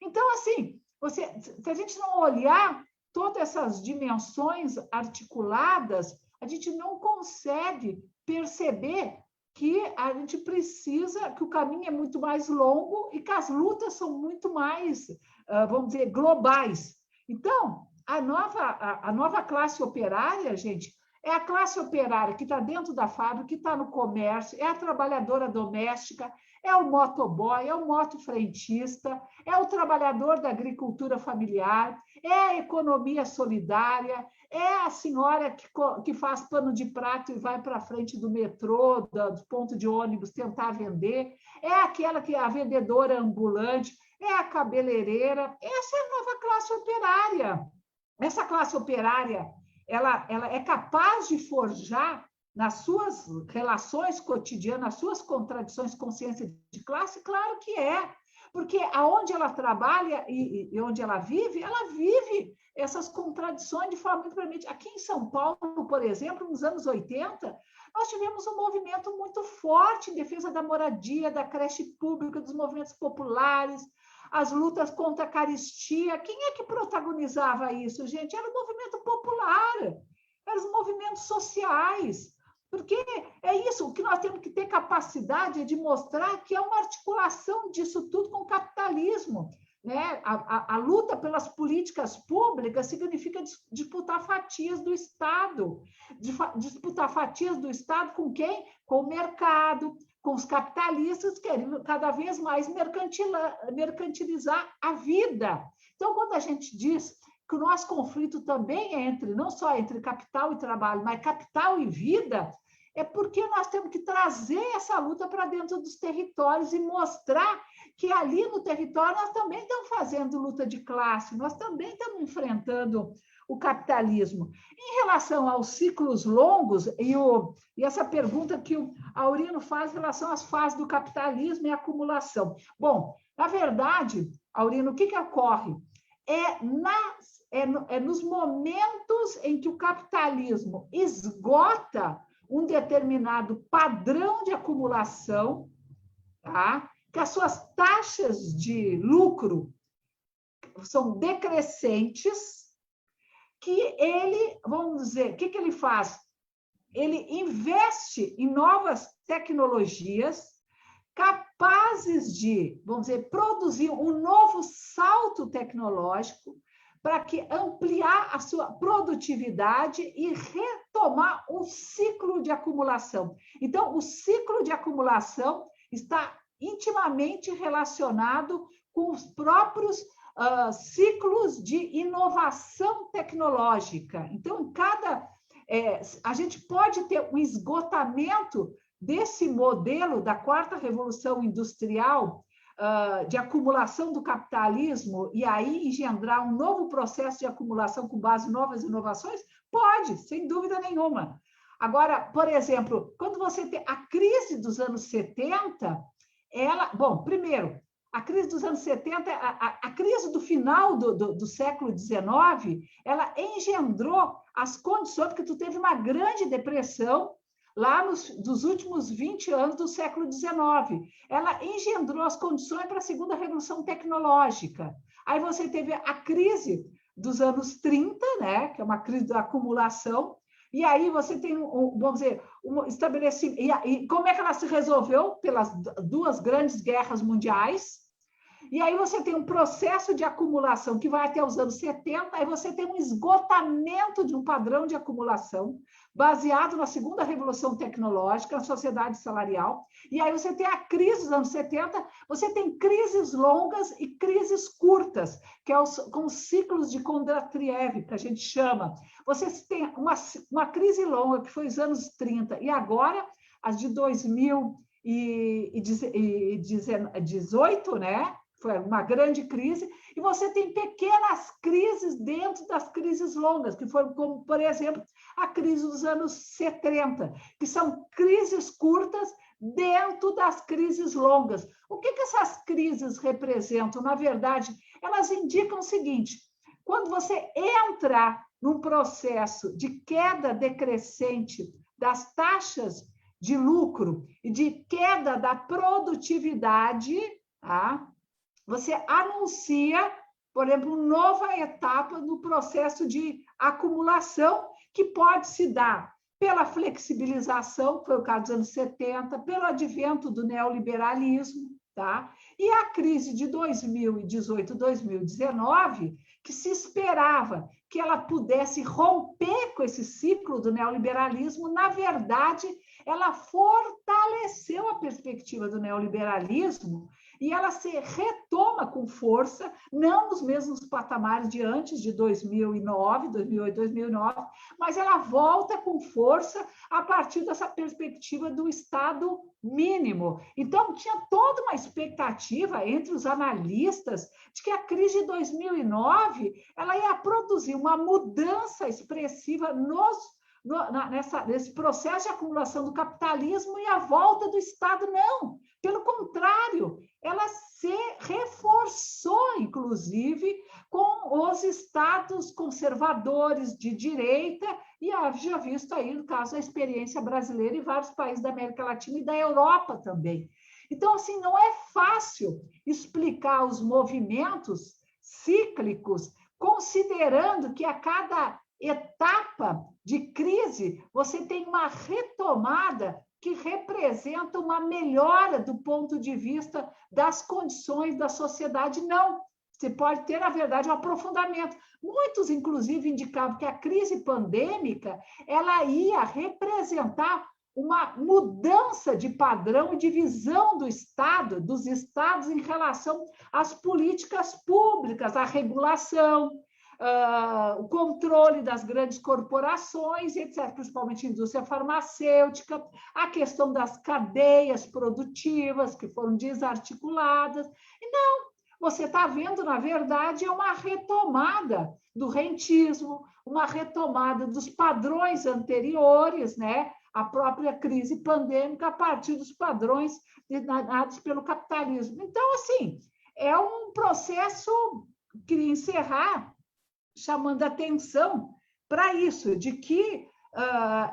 Então, assim, se a gente não olhar todas essas dimensões articuladas, a gente não consegue perceber que a gente precisa, que o caminho é muito mais longo e que as lutas são muito mais, vamos dizer, globais. Então, a nova classe operária, gente, é a classe operária que está dentro da fábrica, que está no comércio, é a trabalhadora doméstica, é o motoboy, é o motofrentista, é o trabalhador da agricultura familiar, é a economia solidária, é a senhora que faz pano de prato e vai para a frente do metrô, do ponto de ônibus tentar vender, é aquela que é a vendedora ambulante, é a cabeleireira. Essa é a nova classe operária. Essa classe operária, ela é capaz de forjar nas suas relações cotidianas, nas suas contradições, consciência de classe? Claro que é, porque aonde ela trabalha e onde ela vive essas contradições de forma muito permanente. Aqui em São Paulo, por exemplo, nos anos 80, nós tivemos um movimento muito forte em defesa da moradia, da creche pública, dos movimentos populares, as lutas contra a carestia. Quem é que protagonizava isso, gente? Era o movimento popular, eram os movimentos sociais. Porque é isso, o que nós temos que ter capacidade é de mostrar que é uma articulação disso tudo com o capitalismo. Né? A luta pelas políticas públicas significa disputar fatias do Estado. Disputar fatias do Estado com quem? Com o mercado, com os capitalistas querendo cada vez mais mercantilizar a vida. Então, quando a gente diz que o nosso conflito também é não só entre capital e trabalho, mas capital e vida, é porque nós temos que trazer essa luta para dentro dos territórios e mostrar que ali no território nós também estamos fazendo luta de classe, nós também estamos enfrentando o capitalismo. Em relação aos ciclos longos, e essa pergunta que o Aurino faz em relação às fases do capitalismo e acumulação. Bom, na verdade, Aurino, o que ocorre? É nos momentos em que o capitalismo esgota um determinado padrão de acumulação, tá? Que as suas taxas de lucro são decrescentes, que ele, vamos dizer, o que ele faz? Ele investe em novas tecnologias capazes de, vamos dizer, produzir um novo salto tecnológico para que ampliar a sua produtividade e retomar um ciclo de acumulação. Então, o ciclo de acumulação está intimamente relacionado com os próprios ciclos de inovação tecnológica. Então, a gente pode ter um esgotamento desse modelo da quarta revolução industrial de acumulação do capitalismo e aí engendrar um novo processo de acumulação com base em novas inovações? Pode, sem dúvida nenhuma. Agora, por exemplo, quando você tem a crise dos anos 70, bom, primeiro, a crise dos anos 70, a crise do final do século XIX, ela engendrou as condições, porque tu teve uma grande depressão lá dos últimos 20 anos do século XIX. Ela engendrou as condições para a segunda revolução tecnológica. Aí você teve a crise dos anos 30, né, que é uma crise da acumulação, e aí você tem, vamos dizer, um estabelecimento. E como é que ela se resolveu? Pelas duas grandes guerras mundiais. E aí você tem um processo de acumulação que vai até os anos 70, aí você tem um esgotamento de um padrão de acumulação baseado na segunda revolução tecnológica, na sociedade salarial, e aí você tem a crise dos anos 70, você tem crises longas e crises curtas, que é com os ciclos de Kondratiev, que a gente chama. Você tem uma crise longa, que foi os anos 30, e agora as de 2018, né? Foi uma grande crise, e você tem pequenas crises dentro das crises longas, que foram como, por exemplo, a crise dos anos 70, que são crises curtas dentro das crises longas. O que essas crises representam? Na verdade, elas indicam o seguinte: quando você entra num processo de queda decrescente das taxas de lucro e de queda da produtividade, tá? Você anuncia, por exemplo, uma nova etapa no processo de acumulação, que pode se dar pela flexibilização, que foi o caso dos anos 70, pelo advento do neoliberalismo, tá? E a crise de 2018, 2019, que se esperava que ela pudesse romper com esse ciclo do neoliberalismo, na verdade, ela fortaleceu a perspectiva do neoliberalismo e ela se retoma com força, não nos mesmos patamares de antes de 2009, 2008, 2009, mas ela volta com força a partir dessa perspectiva do Estado mínimo. Então, tinha toda uma expectativa entre os analistas de que a crise de 2009 ela ia produzir uma mudança expressiva nesse processo de acumulação do capitalismo e a volta do Estado. Não, pelo contrário, ela se reforçou, inclusive, com os estados conservadores de direita, e haja visto aí, no caso, a experiência brasileira em vários países da América Latina e da Europa também. Então, assim, não é fácil explicar os movimentos cíclicos, considerando que a cada etapa de crise você tem uma retomada que representa uma melhora do ponto de vista das condições da sociedade. Não, você pode ter, na verdade, um aprofundamento. Muitos, inclusive, indicavam que a crise pandêmica ela ia representar uma mudança de padrão e de visão do Estado, dos Estados em relação às políticas públicas, à regulação, o controle das grandes corporações, etc., principalmente a indústria farmacêutica, a questão das cadeias produtivas que foram desarticuladas. E não, você está vendo, na verdade, uma retomada do rentismo, uma retomada dos padrões anteriores, né? A própria crise pandêmica a partir dos padrões dados pelo capitalismo. Então, assim, é um processo, queria encerrar chamando atenção para isso, de que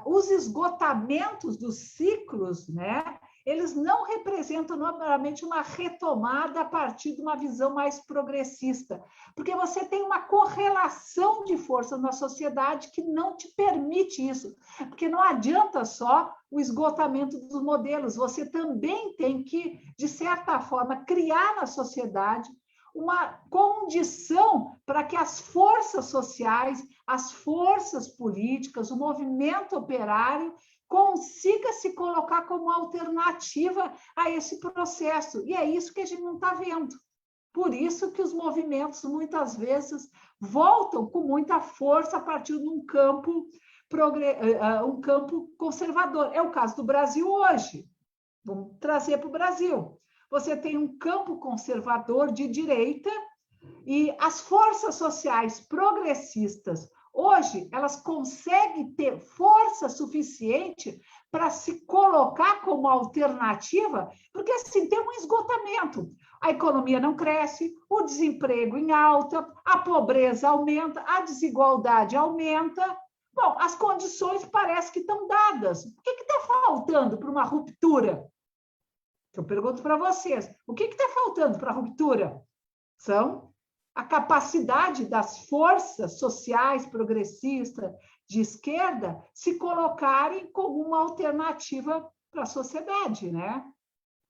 os esgotamentos dos ciclos, né, eles não representam normalmente uma retomada a partir de uma visão mais progressista, porque você tem uma correlação de força na sociedade que não te permite isso, porque não adianta só o esgotamento dos modelos, você também tem que, de certa forma, criar na sociedade uma condição para que as forças sociais, as forças políticas, o movimento operário consiga se colocar como alternativa a esse processo. E é isso que a gente não está vendo. Por isso que os movimentos, muitas vezes, voltam com muita força a partir de um campo conservador. É o caso do Brasil hoje. Vamos trazer para o Brasil. você tem um campo conservador de direita e as forças sociais progressistas, hoje, elas conseguem ter força suficiente para se colocar como alternativa, porque assim tem um esgotamento. A economia não cresce, o desemprego em alta, a pobreza aumenta, a desigualdade aumenta. Bom, as condições parecem que estão dadas. O que está faltando para uma ruptura? Eu pergunto para vocês, o que está faltando para a ruptura? São a capacidade das forças sociais progressistas de esquerda se colocarem como uma alternativa para a sociedade, né?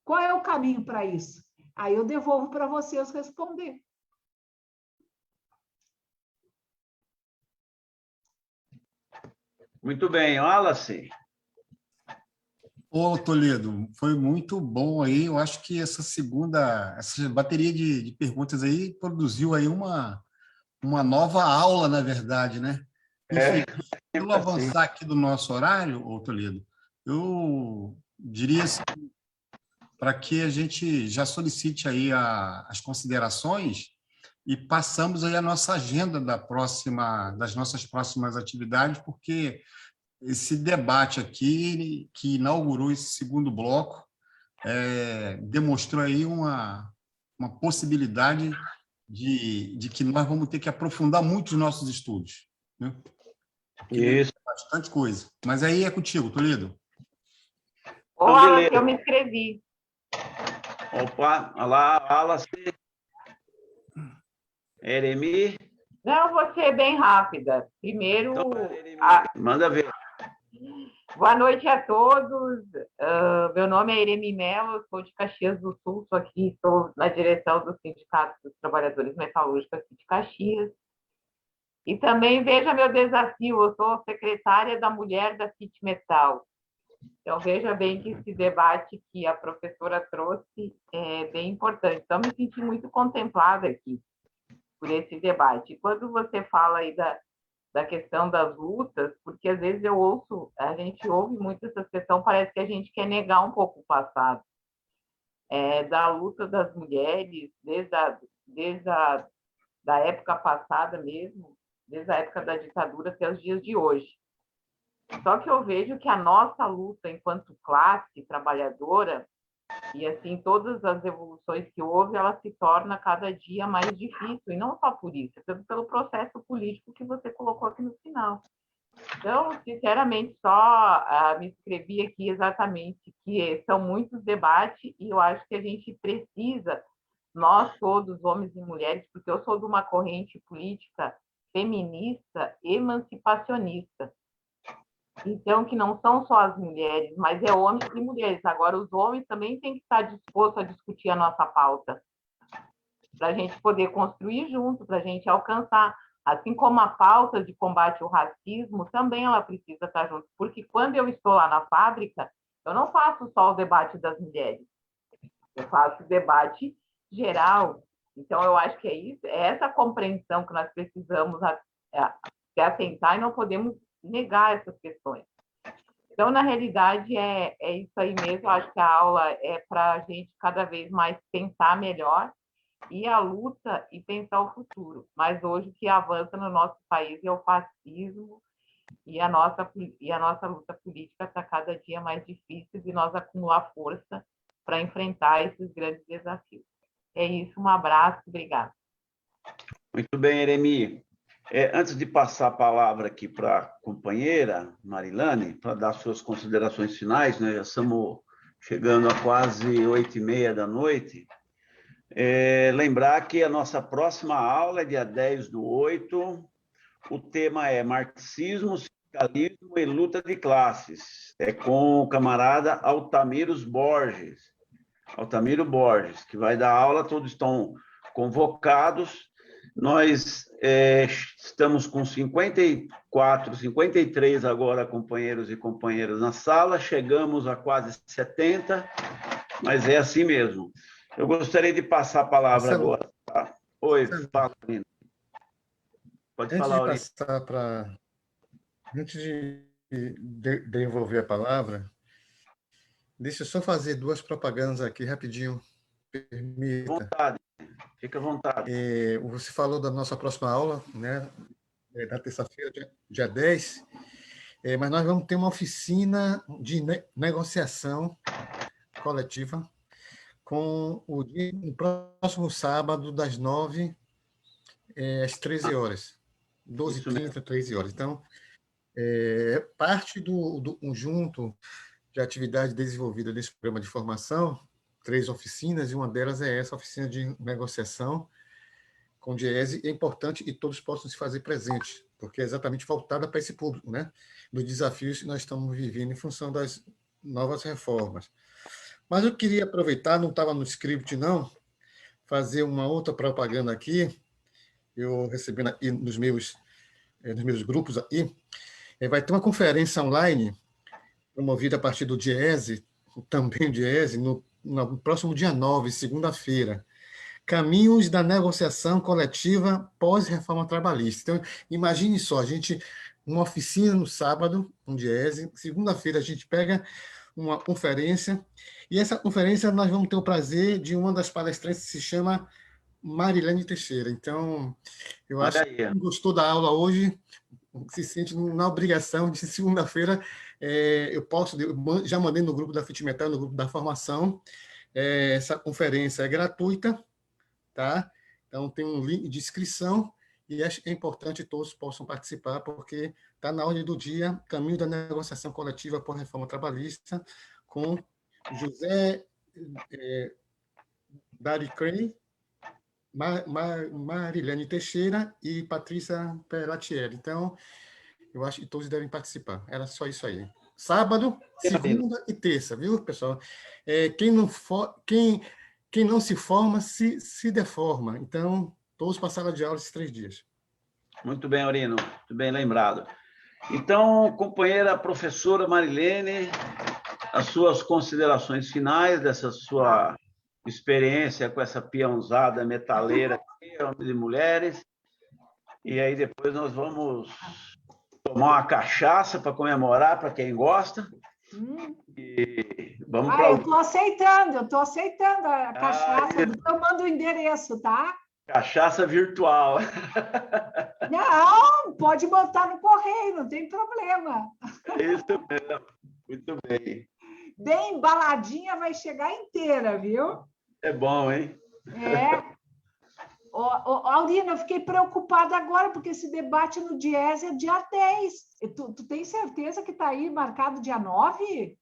Qual é o caminho para isso? Aí eu devolvo para vocês responder. Muito bem, Wallace. Ô, Toledo, foi muito bom aí. Eu acho que essa bateria de perguntas aí produziu aí uma nova aula, na verdade, né? Enfim, pelo avançar aqui do nosso horário, ô, Toledo, eu diria assim, para que a gente já solicite aí as considerações e passamos aí a nossa agenda das nossas próximas atividades, porque esse debate aqui, que inaugurou esse segundo bloco, demonstrou aí uma possibilidade de que nós vamos ter que aprofundar muito os nossos estudos, né? Isso. Bastante coisa. Mas aí é contigo, Toledo. Olá, eu me inscrevi. Opa, olá, Wallace. Eremi. Não, vou ser bem rápida. Primeiro, Manda ver. boa noite a todos. Meu nome é Eremi Mello, sou de Caxias do Sul, estou aqui, estou na direção do Sindicato dos Trabalhadores Metalúrgicos aqui de Caxias. E também veja meu desafio, eu sou secretária da Mulher da CIT Metal. Então, veja bem que esse debate que a professora trouxe é bem importante. Então, me senti muito contemplada aqui por esse debate. E quando você fala aí da questão das lutas, porque às vezes a gente ouve muito essa questão, parece que a gente quer negar um pouco o passado. Da luta das mulheres, desde da época passada mesmo, desde a época da ditadura até os dias de hoje. Só que eu vejo que a nossa luta enquanto classe trabalhadora, e assim, todas as evoluções que houve, ela se torna cada dia mais difícil, e não só por isso, pelo processo político que você colocou aqui no final. Então, sinceramente, só me inscrevi aqui exatamente, que são muitos debates, e eu acho que a gente precisa, nós todos, homens e mulheres, porque eu sou de uma corrente política feminista, emancipacionista. Então, que não são só as mulheres, mas homens e mulheres. Agora, os homens também têm que estar dispostos a discutir a nossa pauta, para a gente poder construir junto, para a gente alcançar. Assim como a pauta de combate ao racismo, também ela precisa estar junto. Porque quando eu estou lá na fábrica, eu não faço só o debate das mulheres, eu faço o debate geral. Então, eu acho que é essa compreensão que nós precisamos se atentar e não podemos negar essas questões. Então, na realidade, é isso aí mesmo. Eu acho que a aula é para a gente cada vez mais pensar melhor e a luta e pensar o futuro. Mas hoje o que avança no nosso país é o fascismo e a nossa luta política está cada dia mais difícil de nós acumular força para enfrentar esses grandes desafios. É isso, um abraço, obrigada. Muito bem, Eremi. Antes de passar a palavra aqui para a companheira Marilane, para dar suas considerações finais, né? Já estamos chegando a quase 8h30 da noite. Lembrar que a nossa próxima aula é dia 10/8. O tema é Marxismo, Sindicalismo e Luta de Classes. É com o camarada Altamiro Borges, que vai dar aula, todos estão convocados. Nós estamos com 54, 53 agora companheiros e companheiras na sala, chegamos a quase 70, mas é assim mesmo. Eu gostaria de passar a palavra agora. Tá? Oi, fala, Nina. Pode falar, Aurélio. Antes de devolver a palavra, deixa eu só fazer duas propagandas aqui rapidinho. permita. Vontade. Fica à vontade. Você falou da nossa próxima aula, né? Na terça-feira, dia 10, mas nós vamos ter uma oficina de negociação coletiva no próximo sábado, das 9 às 13 horas. 12h30, 13 horas. Então, parte do conjunto de atividade desenvolvida nesse programa de formação, 3 oficinas, e uma delas é essa oficina de negociação com o Diese. É importante que todos possam se fazer presente, porque é exatamente voltada para esse público, né? Dos desafios que nós estamos vivendo em função das novas reformas. Mas eu queria aproveitar, não estava no script, não, fazer uma outra propaganda aqui, eu recebendo aqui nos meus grupos aqui, vai ter uma conferência online, promovida a partir do Diese, também o Diese, no próximo dia 9, segunda-feira, Caminhos da Negociação Coletiva Pós-Reforma Trabalhista. Então, imagine só, uma oficina no sábado, um Diese, segunda-feira a gente pega uma conferência, e essa conferência nós vamos ter o prazer de uma das palestrantes que se chama Marilene Teixeira. Então, eu acho que quem gostou da aula hoje se sente na obrigação de, segunda-feira, eu já mandei no grupo da FitMetal, no grupo da formação, essa conferência é gratuita, tá? Então, tem um link de inscrição, e acho que é importante que todos possam participar, porque está na ordem do dia, Caminho da Negociação Coletiva por Reforma Trabalhista, com José Daricrey, Marilene Teixeira e Patrícia Peratieri. Então, eu acho que todos devem participar. Era só isso aí. Sábado, segunda e terça, viu, pessoal? Quem não se forma, se deforma. Então, todos para a sala de aula esses 3 dias. Muito bem, Aurino. Muito bem lembrado. Então, companheira professora Marilene, as suas considerações finais dessa sua experiência com essa peãozada metaleira aqui, homens e mulheres. E aí depois nós vamos tomar uma cachaça para comemorar, para quem gosta. E vamos para eu estou aceitando a cachaça. Eu mando o endereço, tá? Cachaça virtual. Não, pode botar no correio, não tem problema. Isso mesmo. Muito bem. Bem embaladinha, vai chegar inteira, viu? É bom, hein? Aurino, eu fiquei preocupada agora, porque esse debate no Diese é dia 10. Tu tem certeza que está aí marcado dia 9?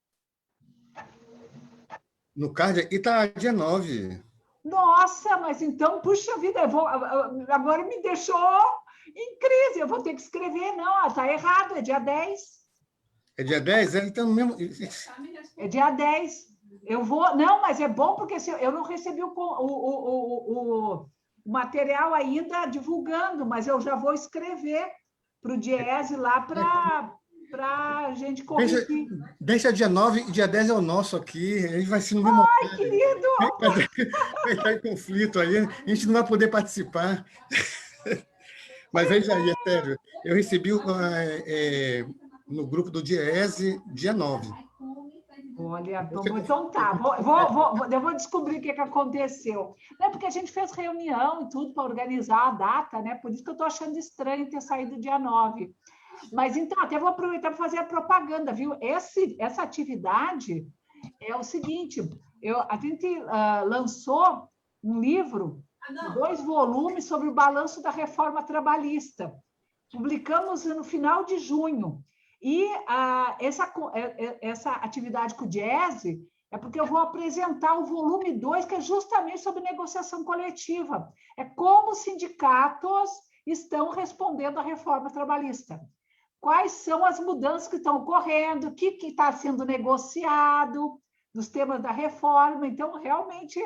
No card aqui está dia 9. Nossa, mas então, puxa vida, agora me deixou em crise. Eu vou ter que escrever. Não, está errado, é dia 10. É dia 10? Então, mesmo... É dia 10. Eu vou... Não, mas é bom, porque eu não recebi o material ainda divulgando, mas eu já vou escrever para o Diese lá para a gente corrigir. Deixa dia 9 e dia 10 é o nosso aqui. A gente vai ser no mesmo... Ai, querido! Vai estar em conflito aí, a gente não vai poder participar. Mas veja aí, é sério, eu recebi no grupo do Diese, dia 9. Olha, então tá, eu vou descobrir o que aconteceu. Não é porque a gente fez reunião e tudo para organizar a data, né? Por isso que eu estou achando estranho ter saído dia 9. Mas então, até vou aproveitar para fazer a propaganda, viu? Essa atividade é o seguinte: a gente lançou um livro, 2 volumes, sobre o balanço da reforma trabalhista. Publicamos no final de junho. E essa atividade com o Diese é porque eu vou apresentar o volume 2, que é justamente sobre negociação coletiva. É como os sindicatos estão respondendo à reforma trabalhista. Quais são as mudanças que estão ocorrendo, o que está sendo negociado dos temas da reforma. Então, realmente,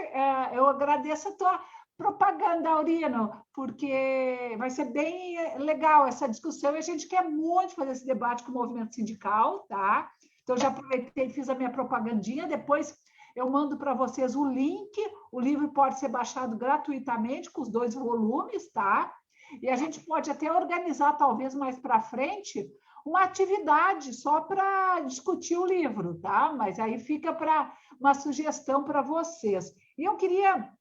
eu agradeço a tua propaganda, Aurino, porque vai ser bem legal essa discussão e a gente quer muito fazer esse debate com o movimento sindical, tá? Então, já aproveitei e fiz a minha propagandinha, depois eu mando para vocês o link, o livro pode ser baixado gratuitamente com os 2 volumes, tá? E a gente pode até organizar, talvez mais para frente, uma atividade só para discutir o livro, tá? Mas aí fica para uma sugestão para vocês. E eu queria,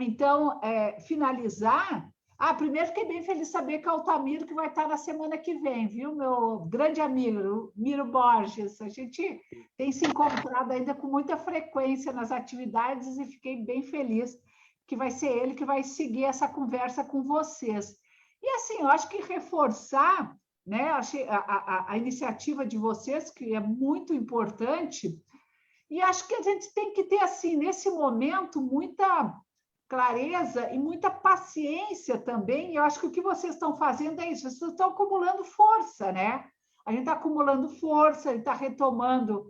então, finalizar. Primeiro fiquei bem feliz de saber que é o Altamiro que vai estar na semana que vem, viu, meu grande amigo, Miro Borges. A gente tem se encontrado ainda com muita frequência nas atividades e fiquei bem feliz que vai ser ele que vai seguir essa conversa com vocês. E, assim, eu acho que reforçar, né, a iniciativa de vocês, que é muito importante, e acho que a gente tem que ter, assim, nesse momento, muita clareza e muita paciência também. Eu acho que o que vocês estão fazendo é isso, vocês estão acumulando força, né? A gente está acumulando força, a gente está retomando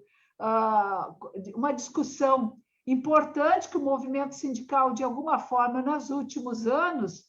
uma discussão importante que o movimento sindical, de alguma forma, nos últimos anos,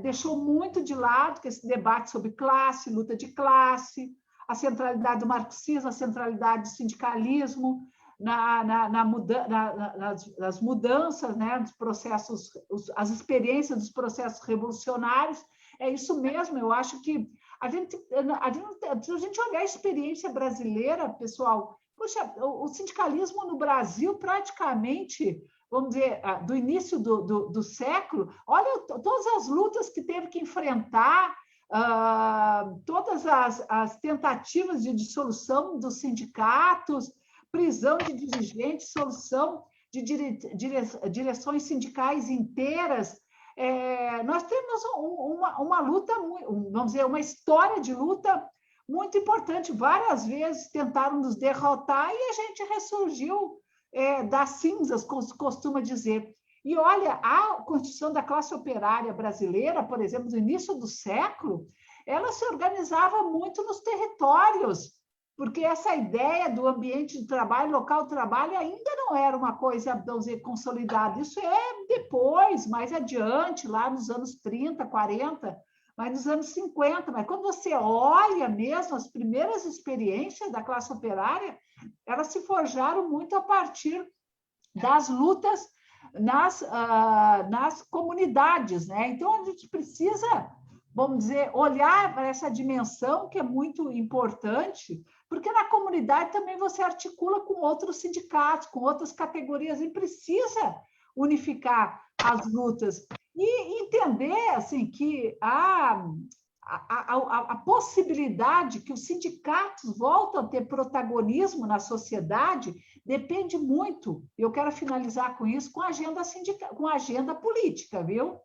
deixou muito de lado, que esse debate sobre classe, luta de classe, a centralidade do marxismo, a centralidade do sindicalismo, nas mudanças, né, dos processos, as experiências dos processos revolucionários. É isso mesmo, eu acho que se a gente olhar a experiência brasileira, pessoal, poxa, o sindicalismo no Brasil praticamente, vamos dizer, do início do século, olha todas as lutas que teve que enfrentar, todas as tentativas de dissolução dos sindicatos, prisão de dirigentes, solução de direções sindicais inteiras. Nós temos uma luta, vamos dizer, uma história de luta muito importante. Várias vezes tentaram nos derrotar e a gente ressurgiu das cinzas, como se costuma dizer. E olha, a Constituição da Classe Operária Brasileira, por exemplo, no início do século, ela se organizava muito nos territórios, porque essa ideia do ambiente de trabalho, local de trabalho, ainda não era uma coisa, vamos dizer, consolidada. Isso é depois, mais adiante, lá nos anos 30, 40, mas nos anos 50. Mas quando você olha mesmo as primeiras experiências da classe operária, elas se forjaram muito a partir das lutas nas comunidades, né? Então, a gente precisa, vamos dizer, olhar para essa dimensão que é muito importante, porque na comunidade também você articula com outros sindicatos, com outras categorias, e precisa unificar as lutas e entender assim, que a possibilidade que os sindicatos voltam a ter protagonismo na sociedade depende muito, eu quero finalizar com isso, com a agenda sindical, com a agenda política, viu?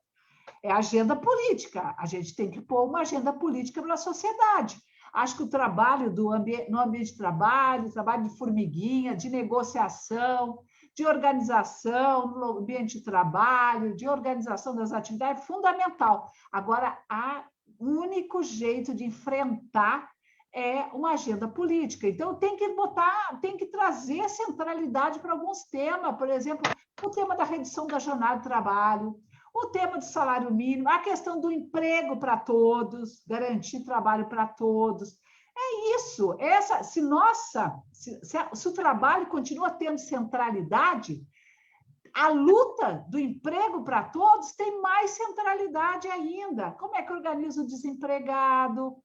É agenda política, a gente tem que pôr uma agenda política para a sociedade. Acho que o trabalho no ambiente de trabalho de formiguinha, de negociação, de organização no ambiente de trabalho, de organização das atividades, é fundamental. Agora, o único jeito de enfrentar é uma agenda política. Então, tem que trazer centralidade para alguns temas, por exemplo, o tema da redução da jornada de trabalho, o tema do salário mínimo, a questão do emprego para todos, garantir trabalho para todos. É isso. Se o trabalho continua tendo centralidade, a luta do emprego para todos tem mais centralidade ainda. Como é que organiza o desempregado?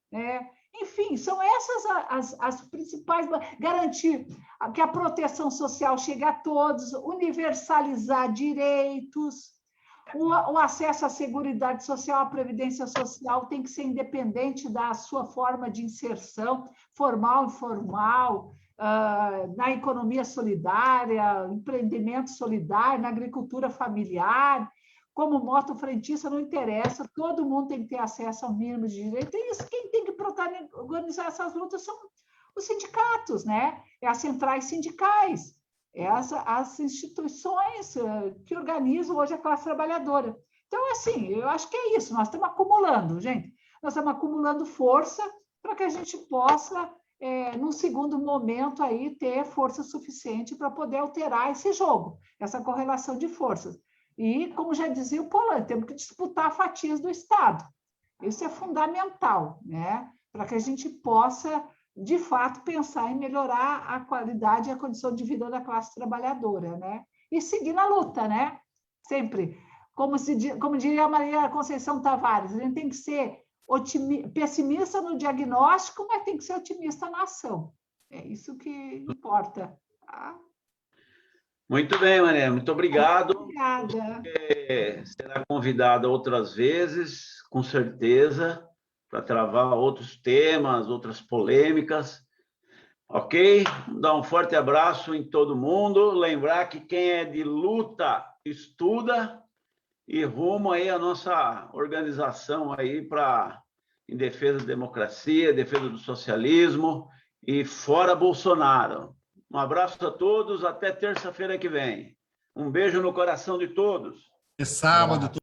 Enfim, são essas as principais... Garantir que a proteção social chegue a todos, universalizar direitos, o acesso à seguridade social, à previdência social tem que ser independente da sua forma de inserção, formal, informal, na economia solidária, empreendimento solidário, na agricultura familiar, como moto frentista, não interessa, todo mundo tem que ter acesso ao mínimo de direito, e isso quem tem que protagonizar essas lutas são os sindicatos, né? As centrais sindicais, as instituições que organizam hoje a classe trabalhadora. Então, assim, eu acho que é isso, nós estamos acumulando, gente, nós estamos acumulando força para que a gente possa, num segundo momento, aí, ter força suficiente para poder alterar esse jogo, essa correlação de forças. E, como já dizia o Polanyi, temos que disputar fatias do Estado. Isso é fundamental, né? Para que a gente possa, de fato, pensar em melhorar a qualidade e a condição de vida da classe trabalhadora, né? E seguir na luta, né? Sempre. Como diria a Maria Conceição Tavares, a gente tem que ser pessimista no diagnóstico, mas tem que ser otimista na ação. É isso que importa. Tá? Muito bem, Maria, muito obrigado. Obrigada. Será convidada outras vezes, com certeza, para travar outros temas, outras polêmicas. Ok? Dar um forte abraço em todo mundo. Lembrar que quem é de luta, estuda e rumo aí a nossa organização aí em defesa da democracia, defesa do socialismo e fora Bolsonaro. Um abraço a todos, até terça-feira que vem. Um beijo no coração de todos. É sábado.